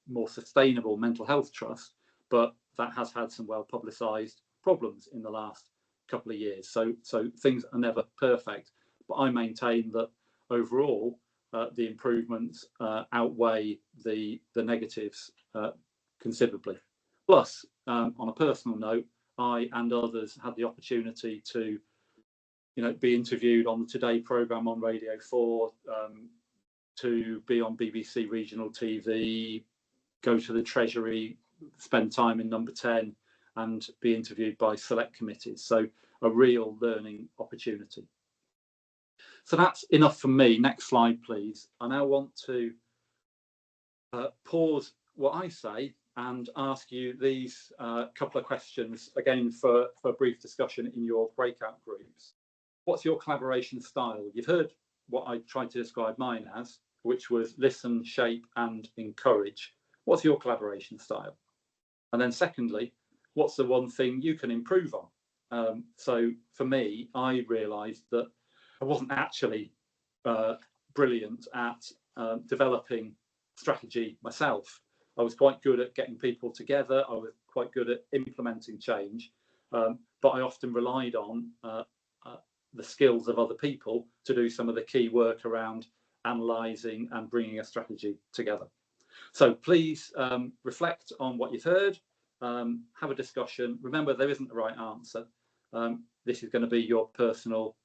more sustainable mental health trust, but that has had some well-publicised problems in the last couple of years. So things are never perfect, but I maintain that overall the improvements outweigh the negatives considerably. Plus, on a personal note, I and others had the opportunity to, be interviewed on the Today programme on Radio 4, to be on BBC Regional TV, go to the Treasury, spend time in Number 10, and be interviewed by select committees. So a real learning opportunity. So that's enough from me. Next slide, please. I now want to pause what I say and ask you these couple of questions again for a brief discussion in your breakout groups. What's your collaboration style? You've heard what I tried to describe mine as, which was listen, shape, and encourage. What's your collaboration style? And then secondly, what's the one thing you can improve on? So for me, I realised that I wasn't actually brilliant at developing strategy myself. I was quite good at getting people together. I was quite good at implementing change, but I often relied on the skills of other people to do some of the key work around analysing and bringing a strategy together. So please reflect on what you've heard, have a discussion. Remember, there isn't a right answer. This is going to be your personal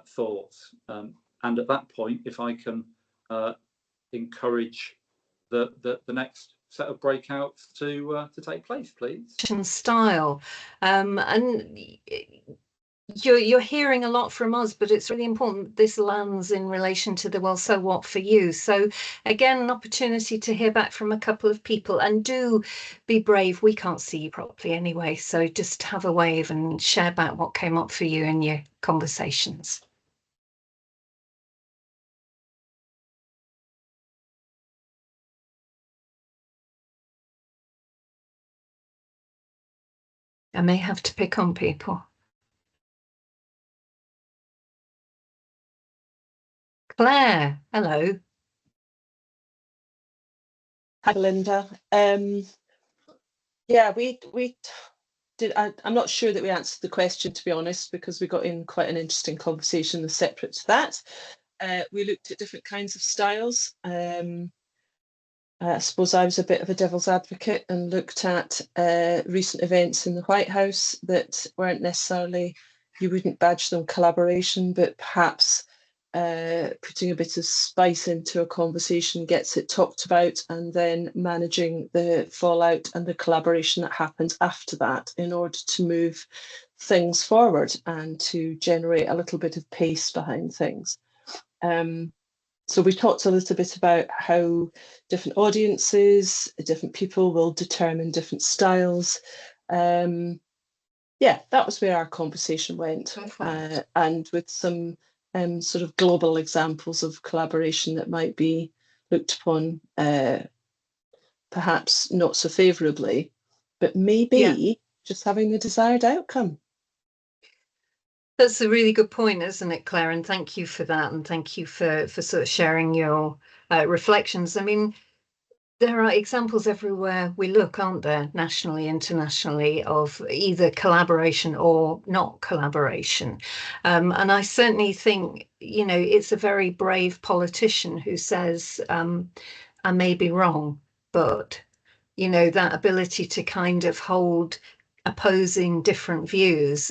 thoughts. And at that point, if I can encourage the next set of breakouts to take place, please. Style, and you're hearing a lot from us, but it's really important this lands in relation to the well, so what for you. So again, an opportunity to hear back from a couple of people, and do be brave. We can't see you properly anyway, so just have a wave and share back what came up for you in your conversations. I may have to pick on people. Claire, hello. Hi, Belinda. Yeah, we did. I'm not sure that we answered the question, to be honest, because we got in quite an interesting conversation separate to that. We looked at different kinds of styles. I suppose I was a bit of a devil's advocate and looked at recent events in the White House that weren't necessarily, you wouldn't badge them collaboration, but perhaps putting a bit of spice into a conversation gets it talked about, and then managing the fallout and the collaboration that happens after that in order to move things forward and to generate a little bit of pace behind things. So we talked a little bit about how different audiences, different people will determine different styles. Yeah, that was where our conversation went, and with some sort of global examples of collaboration that might be looked upon perhaps not so favourably, but maybe just having the desired outcome. That's a really good point, isn't it, Claire? And thank you for that, and thank you for sort of sharing your reflections. I mean, there are examples everywhere we look, aren't there, nationally, internationally, of either collaboration or not collaboration. And I certainly think, you know, it's a very brave politician who says, I may be wrong, but, you know, that ability to kind of hold opposing different views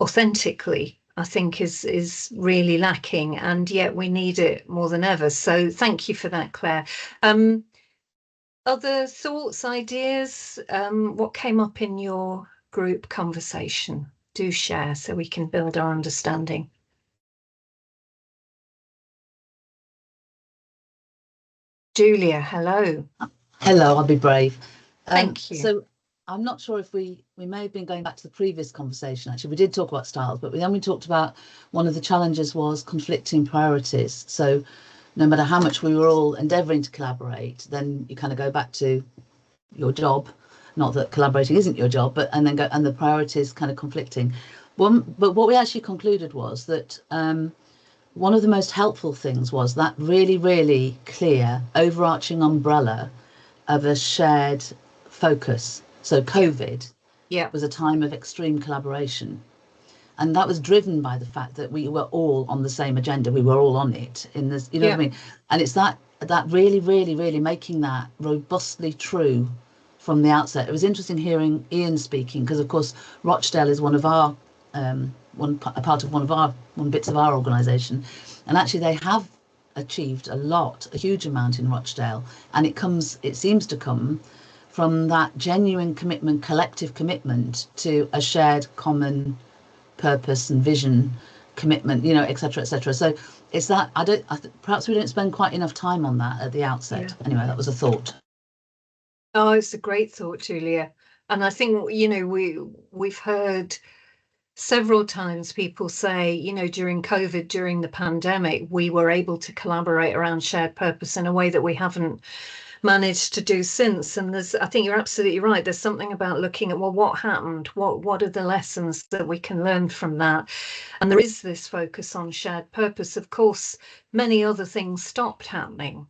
authentically, I think is really lacking, and yet we need it more than ever. So thank you for that, Claire. Other thoughts, ideas? What came up in your group conversation? Do share so we can build our understanding. Julia, hello. Hello, I'll be brave. Thank you. So I'm not sure if we may have been going back to the previous conversation. Actually, we did talk about styles, but then we talked about one of the challenges was conflicting priorities. So no matter how much we were all endeavouring to collaborate, then you kind of go back to your job. Not that collaborating isn't your job, but and the priorities kind of conflicting. But what we actually concluded was that one of the most helpful things was that really, really clear overarching umbrella of a shared focus. So COVID was a time of extreme collaboration. And that was driven by the fact that we were all on the same agenda. We were all on it in this, you know what I mean? And it's that really, really, really making that robustly true from the outset. It was interesting hearing Ian speaking, because of course Rochdale is one of our one bits of our organisation, and actually they have achieved a huge amount in Rochdale, and it seems to come from that genuine commitment, collective commitment to a shared common purpose and vision, commitment, you know, etc., etc. So it's that perhaps we don't spend quite enough time on that at the outset. Anyway, that was a thought. Oh, it's a great thought, Julia. And I think, you know, we've heard several times people say, you know, during COVID, during the pandemic, we were able to collaborate around shared purpose in a way that we haven't managed to do since. And I think you're absolutely right. There's something about looking at, well, what happened? What are the lessons that we can learn from that? And there is this focus on shared purpose. Of course, many other things stopped happening.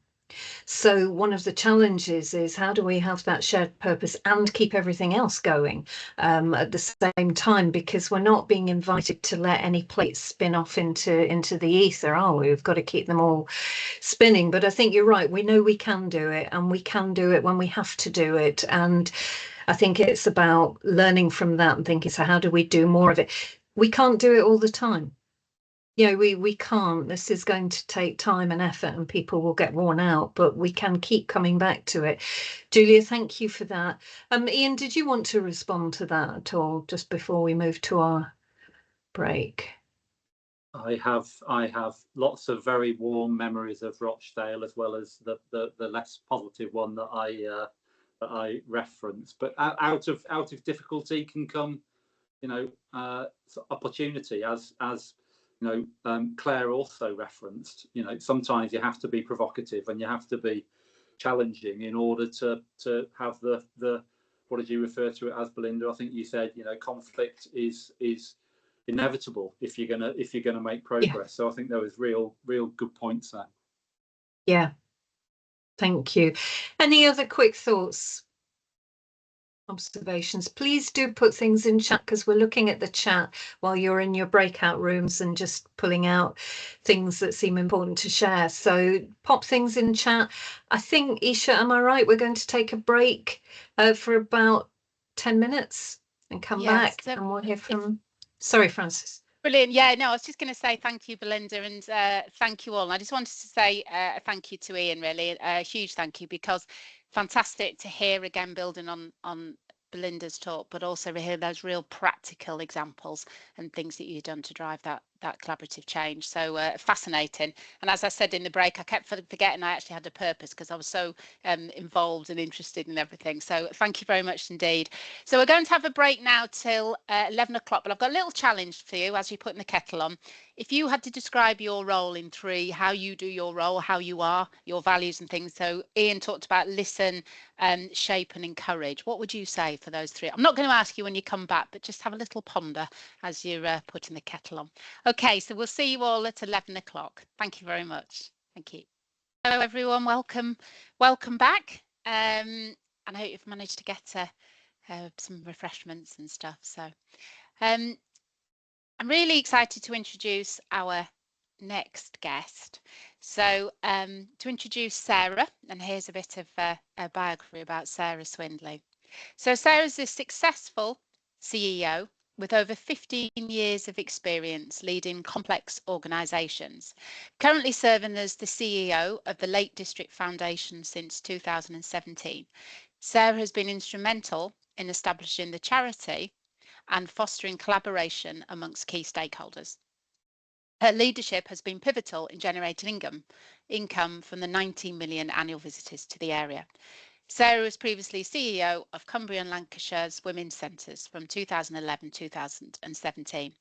So one of the challenges is, how do we have that shared purpose and keep everything else going at the same time? Because we're not being invited to let any plates spin off into the ether, are we? We've got to keep them all spinning. But I think you're right. We know we can do it, and we can do it when we have to do it. And I think it's about learning from that and thinking, so how do we do more of it? We can't do it all the time. You know, we can't. This is going to take time and effort, and people will get worn out, but we can keep coming back to it. Julia, thank you for that. Ian, did you want to respond to that at all just before we move to our break? I have lots of very warm memories of Rochdale, as well as the less positive one that I referenced. But out of difficulty can come, you know, opportunity, as you know, Claire also referenced. You know, sometimes you have to be provocative and you have to be challenging in order to have the what did you refer to it as, Belinda? I think you said, you know, conflict is inevitable if you're gonna make progress. Yeah. So I think there was real good points there. Yeah, thank you. Any other quick thoughts, observations? Please do put things in chat, because we're looking at the chat while you're in your breakout rooms and just pulling out things that seem important to share. So pop things in chat. I think, Isha, am I right? We're going to take a break for about 10 minutes and come back, and we'll hear from... Sorry, Frances. Brilliant. Yeah, no, I was just going to say thank you, Belinda, and thank you all. And I just wanted to say a thank you to Ian, really, a huge thank you, because fantastic to hear again, building on Belinda's talk, but also to hear those real practical examples and things that you've done to drive that collaborative change. So fascinating. And as I said in the break, I kept forgetting I actually had a purpose, because I was so involved and interested in everything. So thank you very much indeed. So we're going to have a break now till 11 o'clock, but I've got a little challenge for you as you're putting the kettle on. If you had to describe your role in 3, how you do your role, how you are, your values and things. So Ian talked about listen, shape and encourage. What would you say for those 3? I'm not going to ask you when you come back, but just have a little ponder as you're putting the kettle on. Okay, so we'll see you all at 11 o'clock. Thank you very much. Thank you. Hello, everyone. Welcome back. And I hope you've managed to get some refreshments and stuff. So I'm really excited to introduce our next guest. So to introduce Sarah, and here's a bit of a biography about Sarah Swindley. So Sarah's a successful CEO with over 15 years of experience leading complex organisations, currently serving as the CEO of the Lake District Foundation since 2017. Sarah has been instrumental in establishing the charity and fostering collaboration amongst key stakeholders. Her leadership has been pivotal in generating income from the 19 million annual visitors to the area. Sarah was previously CEO of Cumbria and Lancashire's Women's Centres from 2011-2017.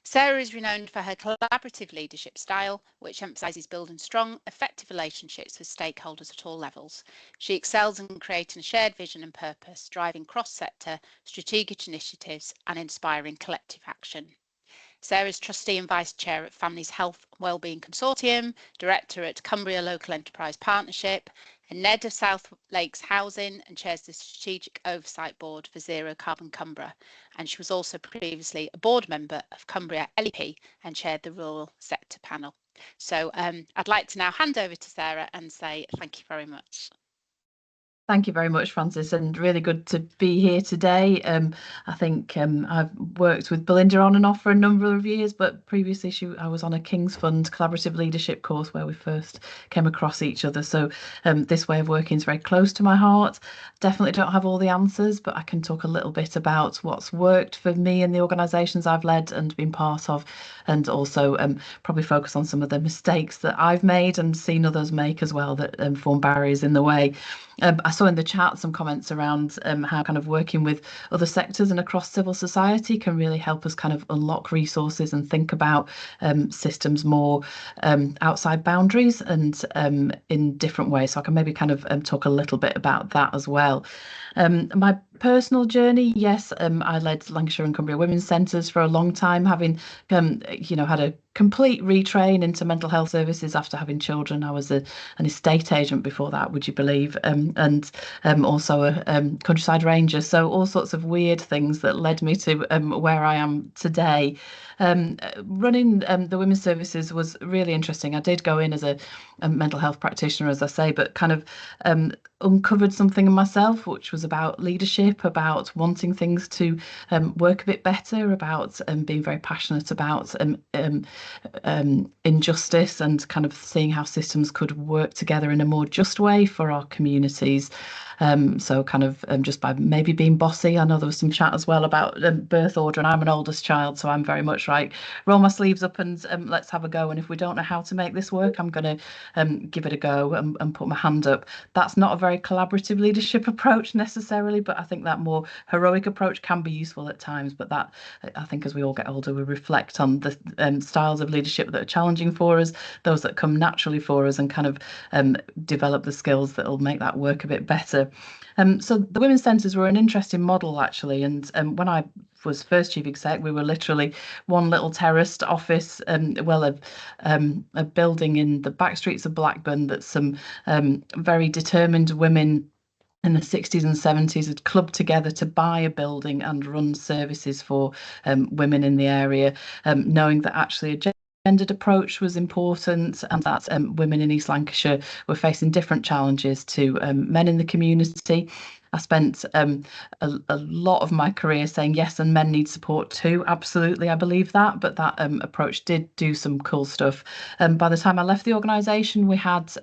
Sarah is renowned for her collaborative leadership style, which emphasises building strong, effective relationships with stakeholders at all levels. She excels in creating a shared vision and purpose, driving cross-sector strategic initiatives and inspiring collective action. Sarah's trustee and vice chair at Families Health Wellbeing Consortium, director at Cumbria Local Enterprise Partnership, and NED of South Lakes Housing, and chairs the Strategic Oversight Board for Zero Carbon Cumbria. And she was also previously a board member of Cumbria LEP and chaired the Rural Sector Panel. So I'd like to now hand over to Sarah and say thank you very much. Thank you very much, Frances, and really good to be here today. I think I've worked with Belinda on and off for a number of years, but previously I was on a King's Fund collaborative leadership course where we first came across each other. So this way of working is very close to my heart. Definitely don't have all the answers, but I can talk a little bit about what's worked for me and the organisations I've led and been part of, and also probably focus on some of the mistakes that I've made and seen others make as well that form barriers in the way. I saw in the chat some comments around how kind of working with other sectors and across civil society can really help us kind of unlock resources and think about systems more outside boundaries and in different ways. So I can maybe kind of talk a little bit about that as well. My personal journey, yes, I led Lancashire and Cumbria Women's Centres for a long time, having had a complete retrain into mental health services after having children. I was an estate agent before that, would you believe, and also a countryside ranger. So all sorts of weird things that led me to where I am today. Running the women's services was really interesting. I did go in as a mental health practitioner, as I say, but kind of uncovered something in myself, which was about leadership, about wanting things to work a bit better, about being very passionate about injustice and kind of seeing how systems could work together in a more just way for our communities. So kind of just by maybe being bossy. I know there was some chat as well about birth order, and I'm an oldest child, so I'm very much like roll my sleeves up and let's have a go. And if we don't know how to make this work, I'm going to give it a go and put my hand up. That's not a very collaborative leadership approach necessarily, but I think that more heroic approach can be useful at times. But that, I think, as we all get older, we reflect on the styles of leadership that are challenging for us, those that come naturally for us, and kind of develop the skills that will make that work a bit better. together. So the women's centres were an interesting model, actually. And when I was first chief exec, we were literally one little terraced office, a building in the back streets of Blackburn that some very determined women in the 60s and 70s had clubbed together to buy a building and run services for women in the area, knowing that actually a gendered approach was important, and that women in East Lancashire were facing different challenges to men in the community. I spent a lot of my career saying yes, and men need support too. Absolutely, I believe that. But that approach did do some cool stuff. By the time I left the organisation, we had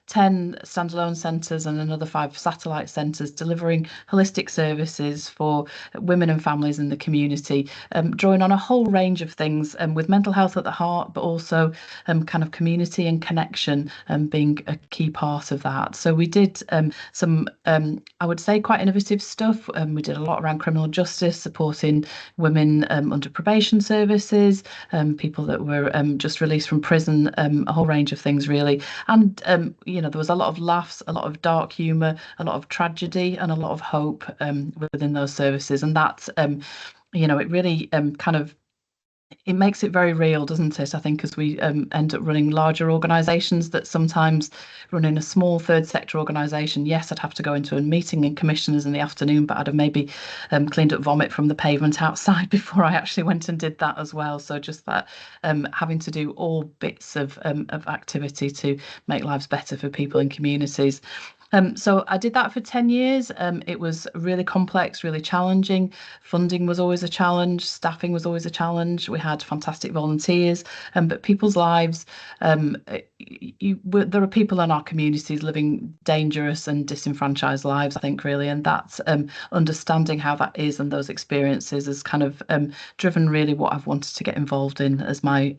10 standalone centres and another 5 satellite centres delivering holistic services for women and families in the community, drawing on a whole range of things, with mental health at the heart, but also kind of community and connection being a key part of that. So we did some, I would say, quite innovative stuff. We did a lot around criminal justice, supporting women under probation services, people that were just released from prison, a whole range of things really. And there was a lot of laughs, a lot of dark humour, a lot of tragedy, and a lot of hope within those services. And that it really it makes it very real, doesn't it? I think as we end up running larger organisations, that sometimes running a small third sector organisation, yes, I'd have to go into a meeting in commissioners in the afternoon, but I'd have maybe cleaned up vomit from the pavement outside before I actually went and did that as well. So just that having to do all bits of activity to make lives better for people in communities. So I did that for 10 years. It was really complex, really challenging. Funding was always a challenge. Staffing was always a challenge. We had fantastic volunteers, but people's lives, there are people in our communities living dangerous and disenfranchised lives, I think, really. And that's understanding how that is and those experiences has kind of driven really what I've wanted to get involved in as my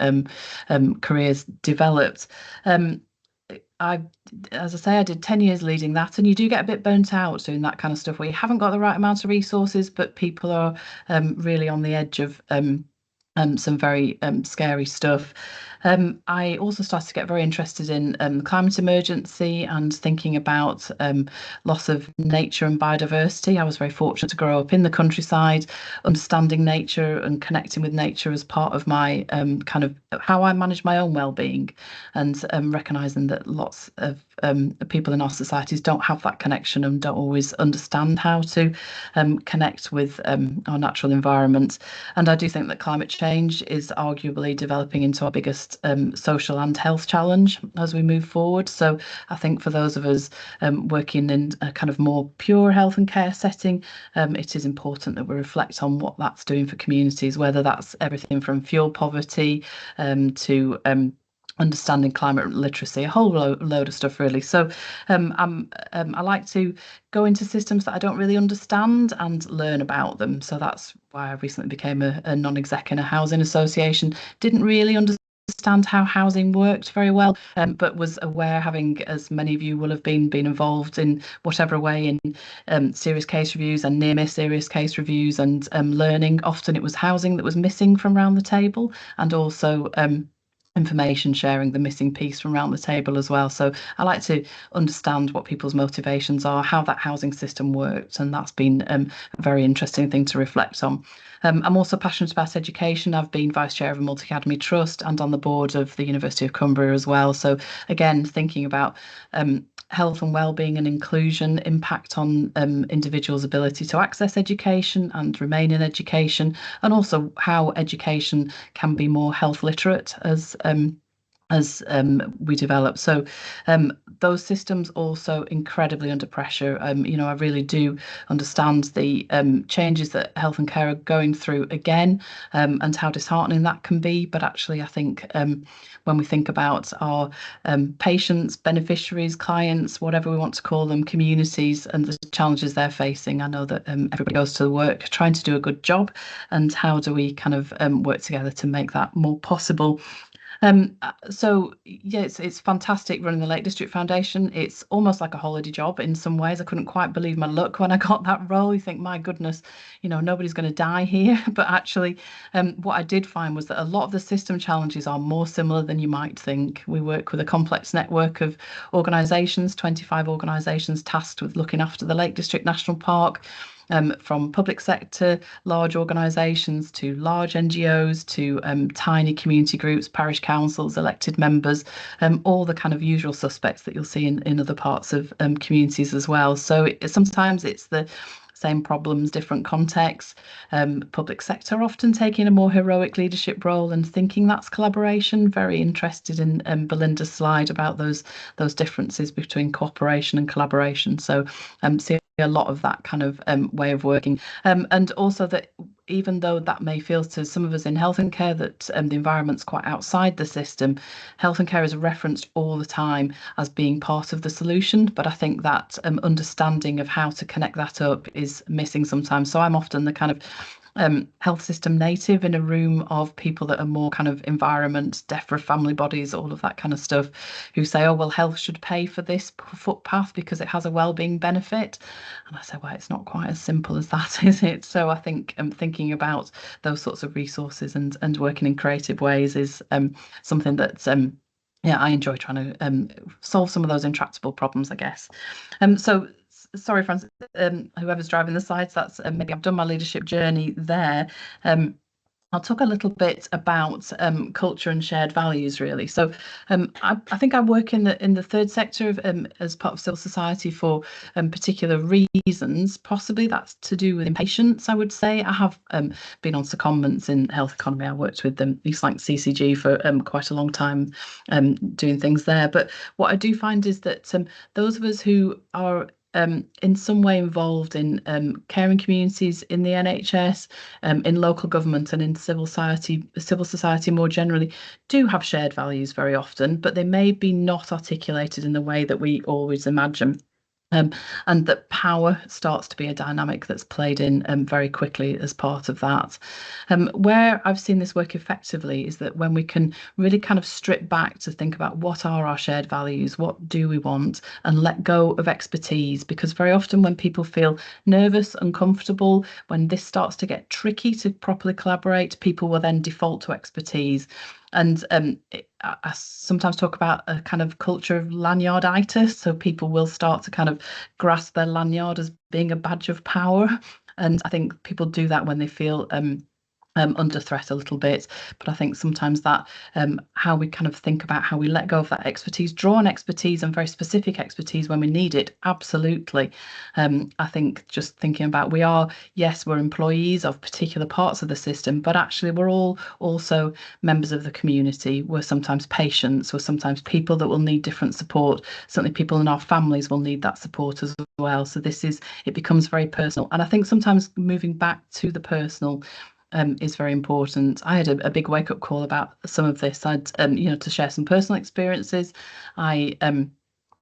career's developed. As I say, I did 10 years leading that, and you do get a bit burnt out doing that kind of stuff where you haven't got the right amount of resources, but people are really on the edge of some very scary stuff. I also started to get very interested in the climate emergency and thinking about loss of nature and biodiversity. I was very fortunate to grow up in the countryside, understanding nature and connecting with nature as part of my kind of how I manage my own well-being, and recognising that lots of people in our societies don't have that connection and don't always understand how to connect with our natural environment. And I do think that climate change is arguably developing into our biggest social and health challenge as we move forward. So I think for those of us working in a kind of more pure health and care setting, it is important that we reflect on what that's doing for communities, whether that's everything from fuel poverty to understanding climate literacy, a whole load of stuff really. So I like to go into systems that I don't really understand and learn about them. So that's why I recently became a non-exec in a housing association. Didn't really understand how housing worked very well, but was aware, having, as many of you will have been involved in whatever way in serious case reviews and near miss serious case reviews and learning. Often it was housing that was missing from around the table, and also information sharing, the missing piece from around the table as well. So I like to understand what people's motivations are, how that housing system works, and that's been a very interesting thing to reflect on. I'm also passionate about education. I've been vice chair of a multi-academy trust and on the board of the University of Cumbria as well. So again, thinking about health and wellbeing and inclusion, impact on individuals' ability to access education and remain in education, and also how education can be more health literate as we develop. So those systems also incredibly under pressure. I really do understand the changes that health and care are going through again, and how disheartening that can be. But actually, I think when we think about our patients, beneficiaries, clients, whatever we want to call them, communities, and the challenges they're facing, I know that everybody goes to work trying to do a good job, and how do we kind of work together to make that more possible. So yeah, it's fantastic running the Lake District Foundation. It's almost like a holiday job in some ways. I couldn't quite believe my luck when I got that role. You think, my goodness, nobody's going to die here. But actually, what I did find was that a lot of the system challenges are more similar than you might think. We work with a complex network of organisations, 25 organisations tasked with looking after the Lake District National Park. From public sector, large organisations to large NGOs to tiny community groups, parish councils, elected members, all the kind of usual suspects that you'll see in other parts of communities as well. So sometimes it's the same problems, different contexts. Public sector often taking a more heroic leadership role and thinking that's collaboration. Very interested in Belinda's slide about those differences between cooperation and collaboration. So see a lot of that kind of way of working, and also that even though that may feel to some of us in health and care that the environment's quite outside the system, health and care is referenced all the time as being part of the solution. But I think that understanding of how to connect that up is missing sometimes. So I'm often the kind of health system native in a room of people that are more kind of environment, DEFRA family bodies, all of that kind of stuff, who say, oh, well, health should pay for this footpath because it has a well-being benefit. And I say, well, it's not quite as simple as that, is it? So I think thinking about those sorts of resources and working in creative ways is something that yeah, I enjoy trying to solve some of those intractable problems, I guess. So sorry, Francis, whoever's driving the slides, that's maybe I've done my leadership journey there. I'll talk a little bit about culture and shared values, really. So I think I work in the third sector of, as part of civil society for particular reasons. Possibly that's to do with impatience, I would say. I have been on secondments in health economy. I worked with East Lanc CCG for quite a long time doing things there. But what I do find is that those of us who are in some way involved in caring communities in the NHS, in local government and in civil society more generally, do have shared values very often, but they may be not articulated in the way that we always imagine. And that power starts to be a dynamic that's played in very quickly as part of that. Where I've seen this work effectively is that when we can really kind of strip back to think about what are our shared values, what do we want, and let go of expertise, because very often when people feel nervous, uncomfortable, when this starts to get tricky to properly collaborate, people will then default to expertise. And I sometimes talk about a kind of culture of lanyarditis. So people will start to kind of grasp their lanyard as being a badge of power. And I think people do that when they feel under threat a little bit. But I think sometimes that how we kind of think about how we let go of that expertise, draw on expertise and very specific expertise when we need it, absolutely. I think just thinking about we're employees of particular parts of the system, but actually we're all also members of the community. We're sometimes patients, we're sometimes people that will need different support. Certainly people in our families will need that support as well. So it becomes very personal. And I think sometimes moving back to the personal is very important. I had a big wake-up call about some of this. I'd to share some personal experiences. I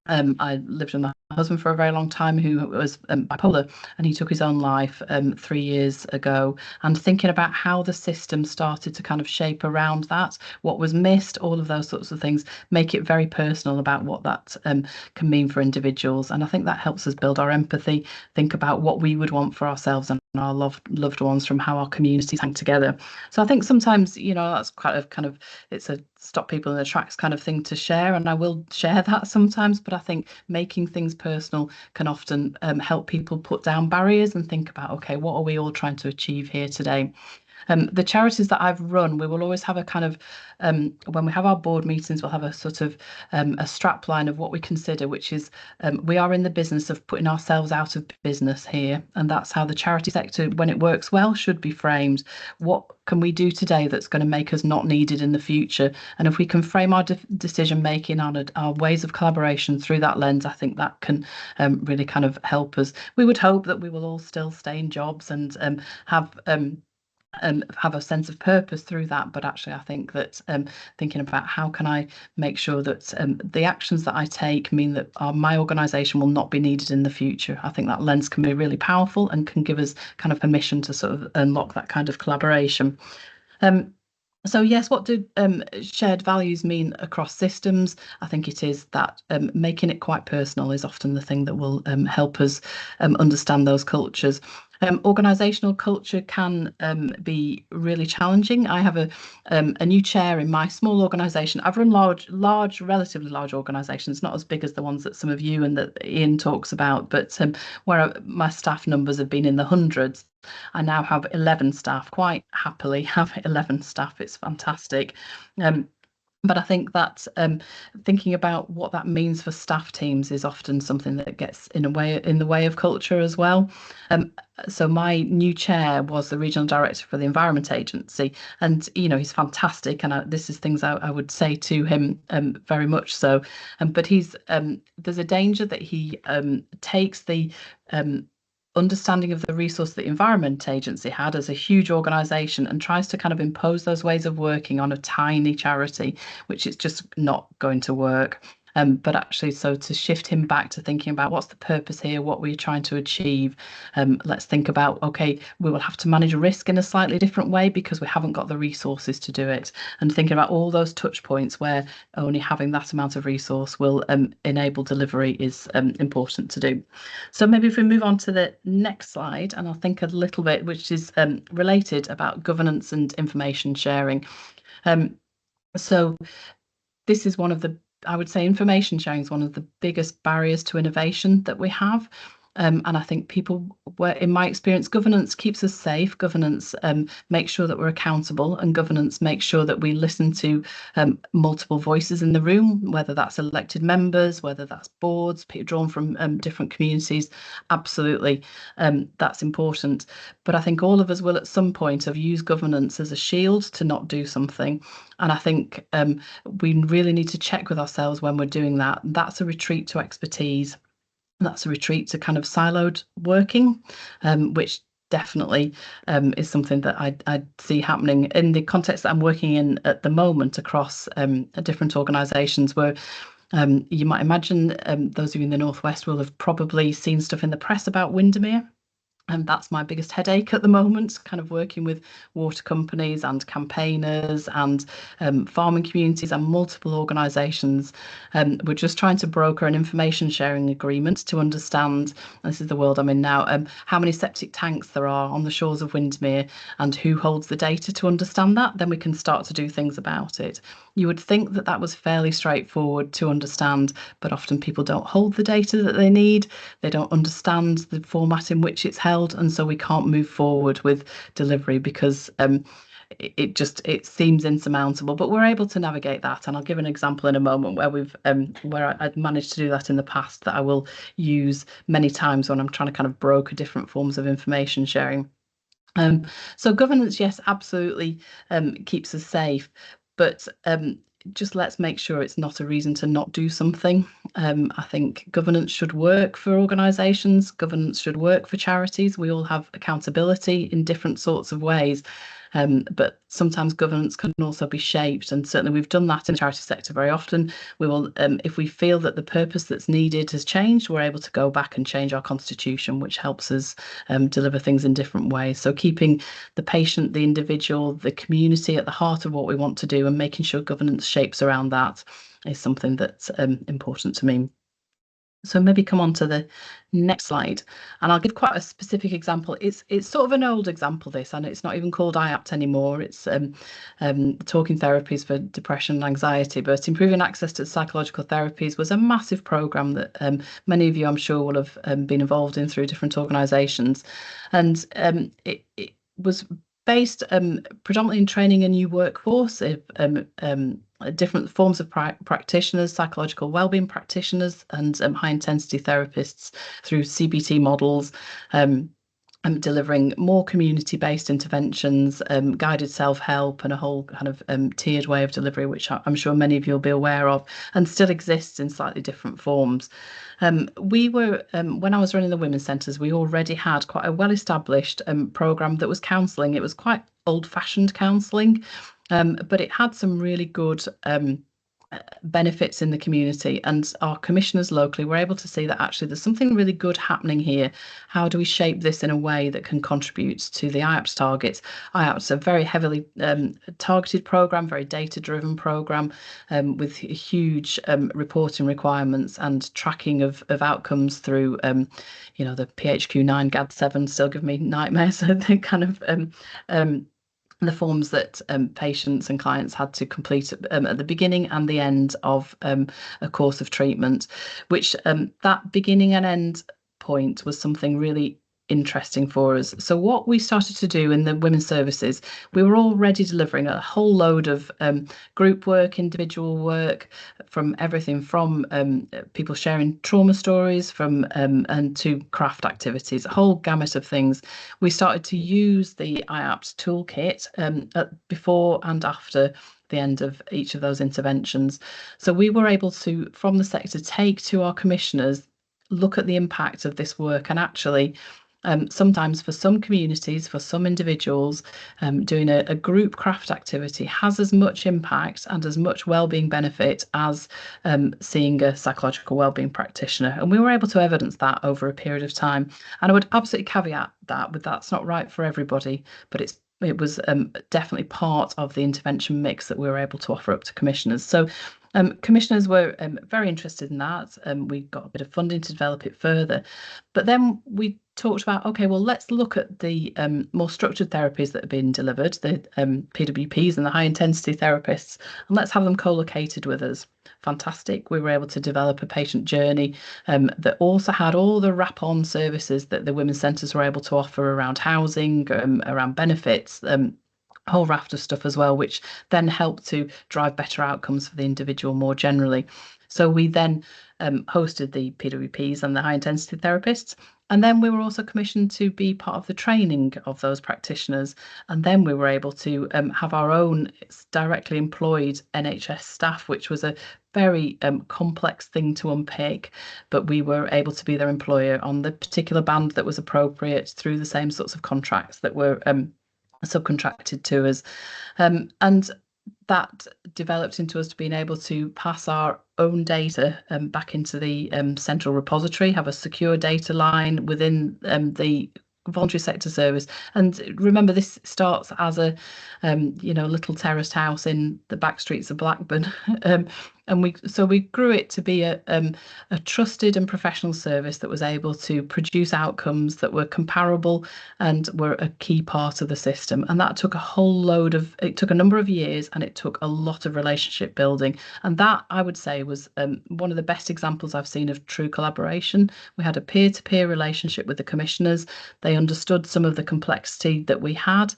lived with my husband for a very long time, who was bipolar, and he took his own life 3 years ago. And thinking about how the system started to kind of shape around that, what was missed, all of those sorts of things, make it very personal about what that can mean for individuals. And I think that helps us build our empathy, think about what we would want for ourselves and our loved ones from how our communities hang together. So I think sometimes, that's quite a kind of, it's a stop people in their tracks kind of thing to share, and I will share that sometimes, but I think making things personal can often help people put down barriers and think about, okay, what are we all trying to achieve here today? The charities that I've run, we will always have a kind of, when we have our board meetings, we'll have a sort of a strap line of what we consider, which is we are in the business of putting ourselves out of business here. And that's how the charity sector, when it works well, should be framed. What can we do today that's going to make us not needed in the future? And if we can frame our decision making on our ways of collaboration through that lens, I think that can really kind of help us. We would hope that we will all still stay in jobs and have a sense of purpose through that. But actually, I think that thinking about how can I make sure that the actions that I take mean that my organisation will not be needed in the future. I think that lens can be really powerful and can give us kind of permission to sort of unlock that kind of collaboration. So yes, what do shared values mean across systems? I think it is that making it quite personal is often the thing that will help us understand those cultures. Organisational culture can be really challenging. I have a new chair in my small organisation. I've run relatively large organisations, not as big as the ones that some of you and that Ian talks about, but where my staff numbers have been in the hundreds. I now have 11 staff, quite happily have 11 staff. It's fantastic. But I think that thinking about what that means for staff teams is often something that gets in the way of culture as well. So my new chair was the regional director for the Environment Agency, and he's fantastic, and this is things I would say to him very much so. But there's a danger that he takes the understanding of the resource the Environment Agency had as a huge organisation and tries to kind of impose those ways of working on a tiny charity, which is just not going to work. But actually, so to shift him back to thinking about what's the purpose here, what we're trying to achieve. Let's think about, okay, we will have to manage risk in a slightly different way because we haven't got the resources to do it. And thinking about all those touch points where only having that amount of resource will enable delivery is important to do. So maybe if we move on to the next slide, and I'll think a little bit, which is related about governance and information sharing. So this is I would say information sharing is one of the biggest barriers to innovation that we have. And I think in my experience, governance keeps us safe. Governance makes sure that we're accountable, and governance makes sure that we listen to multiple voices in the room, whether that's elected members, whether that's boards, people drawn from different communities. Absolutely, that's important. But I think all of us will at some point have used governance as a shield to not do something. And I think we really need to check with ourselves when we're doing that. That's a retreat to expertise. That's a retreat to kind of siloed working, which definitely is something that I see happening in the context that I'm working in at the moment across different organisations where you might imagine those of you in the Northwest will have probably seen stuff in the press about Windermere. And that's my biggest headache at the moment, kind of working with water companies and campaigners and farming communities and multiple organisations. We're just trying to broker an information sharing agreement to understand, this is the world I'm in now, how many septic tanks there are on the shores of Windermere and who holds the data to understand that. Then we can start to do things about it. You would think that was fairly straightforward to understand, but often people don't hold the data that they need. They don't understand the format in which it's held, and so we can't move forward with delivery because it seems insurmountable. But we're able to navigate that, and I'll give an example in a moment where I've managed to do that in the past that I will use many times when I'm trying to kind of broker different forms of information sharing. So governance, yes, absolutely keeps us safe, but just let's make sure it's not a reason to not do something. I think governance should work for organisations, governance should work for charities. We all have accountability in different sorts of ways. But sometimes governance can also be shaped, and certainly we've done that in the charity sector very often. We will, if we feel that the purpose that's needed has changed, we're able to go back and change our constitution, which helps us deliver things in different ways. So keeping the patient, the individual, the community at the heart of what we want to do, and making sure governance shapes around that is something that's important to me. So maybe come on to the next slide, and I'll give quite a specific example. It's sort of an old example, this, and it's not even called IAPT anymore. It's talking therapies for depression and anxiety, but improving access to psychological therapies was a massive programme that many of you, I'm sure, will have been involved in through different organisations, and it was based predominantly in training a new workforce, different forms of practitioners, psychological wellbeing practitioners, and high intensity therapists through CBT models, and delivering more community-based interventions, guided self-help, and a whole kind of tiered way of delivery, which I'm sure many of you will be aware of, and still exists in slightly different forms. We were, when I was running the women's centres, we already had quite a well-established programme that was counselling. It was quite old-fashioned counselling, but it had some really good benefits in the community, and our commissioners locally were able to see that actually there's something really good happening here. How do we shape this in a way that can contribute to the IAPS targets? IAPS are a very heavily targeted program, very data-driven program, with huge reporting requirements and tracking of outcomes through you know, the PHQ9 GAD7 still give me nightmares. So the kind of the forms that patients and clients had to complete at the beginning and the end of a course of treatment, which that beginning and end point was something really interesting for us. So what we started to do in the women's services, we were already delivering a whole load of group work, individual work, from everything from people sharing trauma stories from and to craft activities, a whole gamut of things. We started to use the IAPS toolkit before and after the end of each of those interventions. So we were able to, from the sector, take to our commissioners, look at the impact of this work, and actually sometimes for some communities, for some individuals, doing a group craft activity has as much impact and as much wellbeing benefit as seeing a psychological wellbeing practitioner. And we were able to evidence that over a period of time. And I would absolutely caveat that with that's not right for everybody, but it was definitely part of the intervention mix that we were able to offer up to commissioners. So commissioners were very interested in that. We got a bit of funding to develop it further. But then we talked about, okay, well, let's look at the more structured therapies that have been delivered, the PWPs and the high intensity therapists, and let's have them co-located with us. Fantastic. We were able to develop a patient journey that also had all the wrap-on services that the women's centres were able to offer around housing, around benefits, a whole raft of stuff as well, which then helped to drive better outcomes for the individual more generally. So we then hosted the PWPs and the high intensity therapists. And then we were also commissioned to be part of the training of those practitioners. And then we were able to have our own directly employed NHS staff, which was a very complex thing to unpick. But we were able to be their employer on the particular band that was appropriate through the same sorts of contracts that were subcontracted to us. And that developed into us being able to pass our own data back into the central repository, have a secure data line within the voluntary sector service. And remember, this starts as a little terraced house in the back streets of Blackburn. And we grew it to be a trusted and professional service that was able to produce outcomes that were comparable and were a key part of the system. And that took it took a number of years, and it took a lot of relationship building. And that, I would say, was one of the best examples I've seen of true collaboration. We had a peer-to-peer relationship with the commissioners. They understood some of the complexity that we had,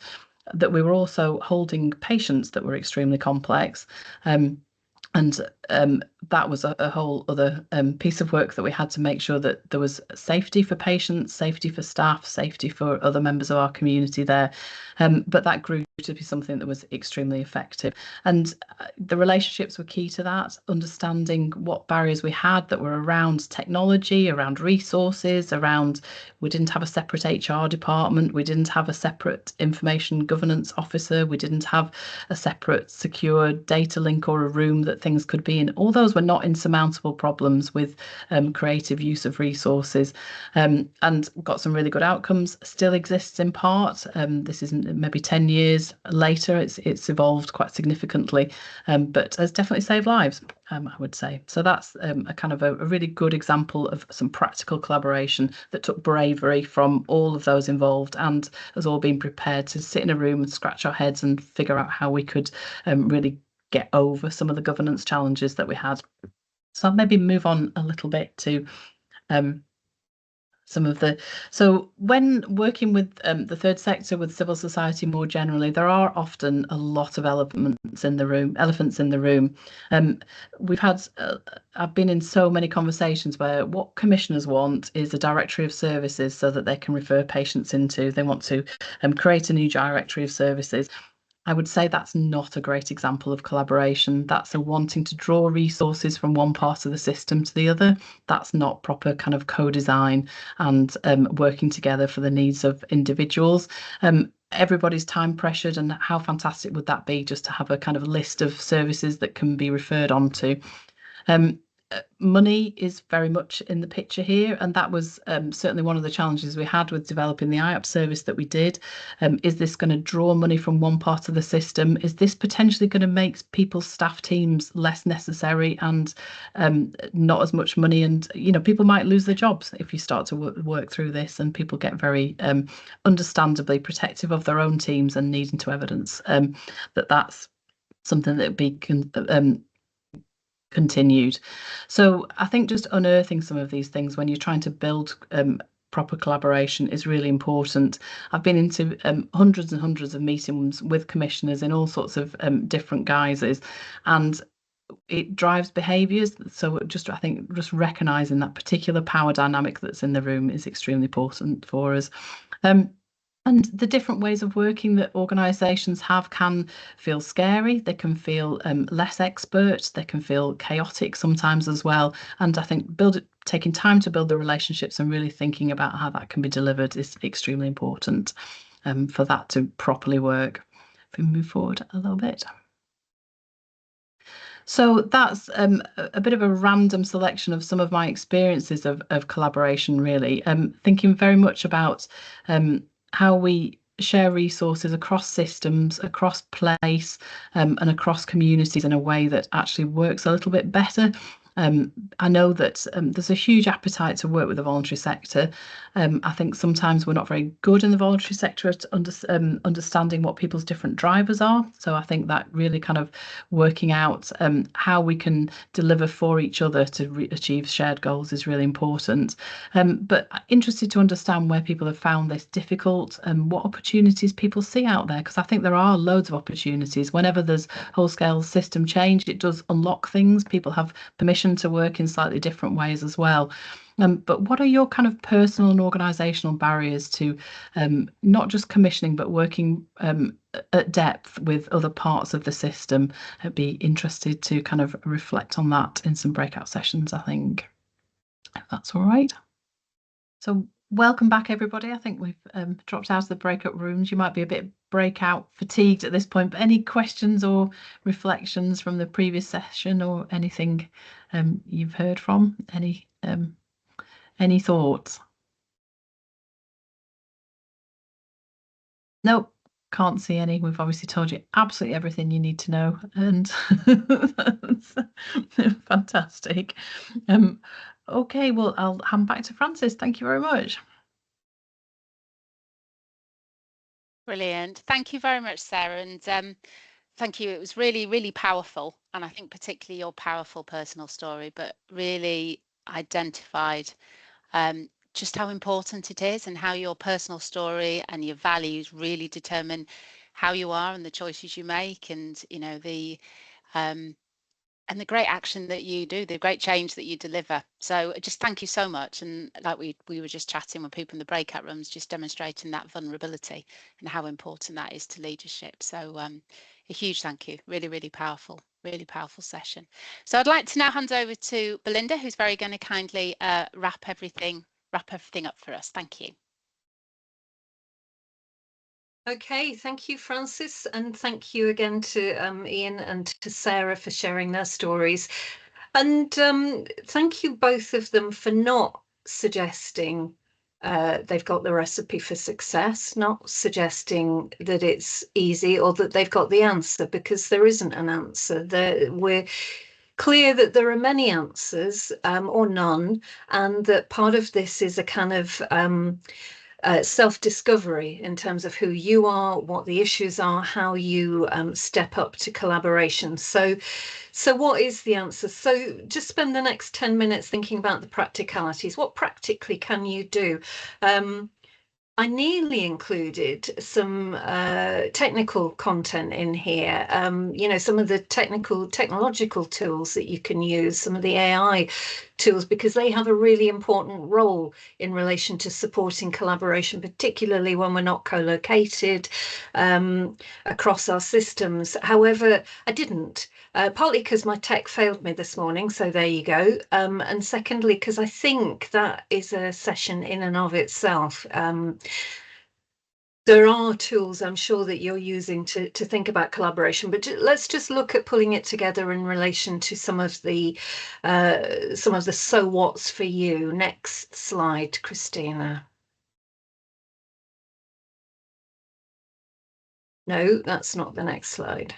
that we were also holding patients that were extremely complex. And that was a whole other piece of work that we had to make sure that there was safety for patients, safety for staff, safety for other members of our community there. But that grew to be something that was extremely effective. And the relationships were key to that, understanding what barriers we had that were around technology, around resources, we didn't have a separate HR department, we didn't have a separate information governance officer, we didn't have a separate secure data link or a room that things could be in. All those were not insurmountable problems with creative use of resources, and got some really good outcomes. Still exists in part. This is maybe 10 years later. It's evolved quite significantly, but has definitely saved lives, I would say. So that's a kind of a really good example of some practical collaboration that took bravery from all of those involved, and has all been prepared to sit in a room and scratch our heads and figure out how we could really get over some of the governance challenges that we had. So I'll maybe move on a little bit to so when working with the third sector, with civil society more generally, there are often a lot of elephants in the room. I've been in so many conversations where what commissioners want is a directory of services so that they can refer patients into. They want to create a new directory of services. I would say that's not a great example of collaboration. That's a wanting to draw resources from one part of the system to the other. That's not proper kind of co-design and working together for the needs of individuals. Everybody's time pressured, and how fantastic would that be just to have a kind of list of services that can be referred on to. Money is very much in the picture here, and that was certainly one of the challenges we had with developing the IAP service that we did. Is this going to draw money from one part of the system? Is this potentially going to make people's staff teams less necessary and not as much money? And people might lose their jobs if you start to work through this, and people get very understandably protective of their own teams and needing to evidence that that's something that would be continued. So I think just unearthing some of these things when you're trying to build proper collaboration is really important. I've been into hundreds and hundreds of meetings with commissioners in all sorts of different guises, and it drives behaviours. So I think just recognising that particular power dynamic that's in the room is extremely important for us. And the different ways of working that organisations have can feel scary. They can feel less expert. They can feel chaotic sometimes as well. And I think taking time to build the relationships and really thinking about how that can be delivered is extremely important for that to properly work. If we move forward a little bit. So that's a bit of a random selection of some of my experiences of collaboration, really. Thinking very much about how we share resources across systems, across place, and across communities in a way that actually works a little bit better. I know that there's a huge appetite to work with the voluntary sector. I think sometimes we're not very good in the voluntary sector at understanding what people's different drivers are. So I think that really kind of working out how we can deliver for each other to achieve shared goals is really important. But interested to understand where people have found this difficult and what opportunities people see out there, because I think there are loads of opportunities. Whenever there's whole-scale system change, it does unlock things. People have permission to work in slightly different ways as well. But what are your kind of personal and organisational barriers to not just commissioning, but working at depth with other parts of the system? I'd be interested to kind of reflect on that in some breakout sessions, I think, if that's all right. So welcome back, everybody. I think we've dropped out of the breakout rooms. You might be a bit breakout fatigued at this point, but any questions or reflections from the previous session or anything you've heard from? Any thoughts? Nope, can't see any. We've obviously told you absolutely everything you need to know, and that's fantastic. Okay, well, I'll hand back to Frances. Thank you very much. Brilliant. Thank you very much, Sarah. And thank you. It was really, really powerful. And I think particularly your powerful personal story, but really identified just how important it is and how your personal story and your values really determine how you are and the choices you make, and the great action that you do, the great change that you deliver. So just thank you so much. And like we were just chatting with people in the breakout rooms, just demonstrating that vulnerability and how important that is to leadership. So a huge thank you. Really, really powerful session. So I'd like to now hand over to Belinda, who's very going to kindly wrap everything up for us. Thank you. Okay, thank you, Frances, and thank you again to Ian and to Sarah for sharing their stories. And thank you both of them for not suggesting they've got the recipe for success, not suggesting that it's easy or that they've got the answer, because there isn't an answer. We're clear that there are many answers or none, and that part of this is a kind of self-discovery in terms of who you are, what the issues are, how you step up to collaboration. So what is the answer? So just spend the next 10 minutes thinking about the practicalities. What practically can you do? I nearly included some technical content in here, you know, some of the technological tools that you can use, some of the AI tools, because they have a really important role in relation to supporting collaboration, particularly when we're not co-located across our systems. However, I didn't. Partly because my tech failed me this morning, so there you go. And secondly, because I think that is a session in and of itself. There are tools I'm sure that you're using to think about collaboration, but let's just look at pulling it together in relation to some of the so what's for you. Next slide, Christina. No, that's not the next slide.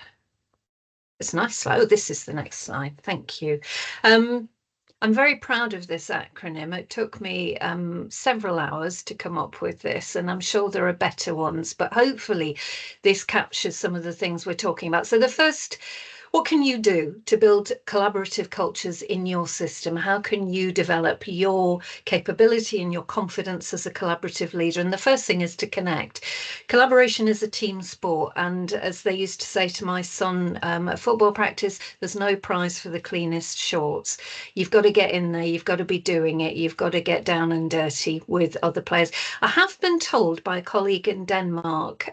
It's a nice slide. Oh, this is the next slide. Thank you. I'm very proud of this acronym. It took me several hours to come up with this, and I'm sure there are better ones, but hopefully this captures some of the things we're talking about. So the first, what can you do to build collaborative cultures in your system? How can you develop your capability and your confidence as a collaborative leader? And the first thing is to connect. Collaboration is a team sport. And as they used to say to my son at football practice, there's no prize for the cleanest shorts. You've got to get in there. You've got to be doing it. You've got to get down and dirty with other players. I have been told by a colleague in Denmark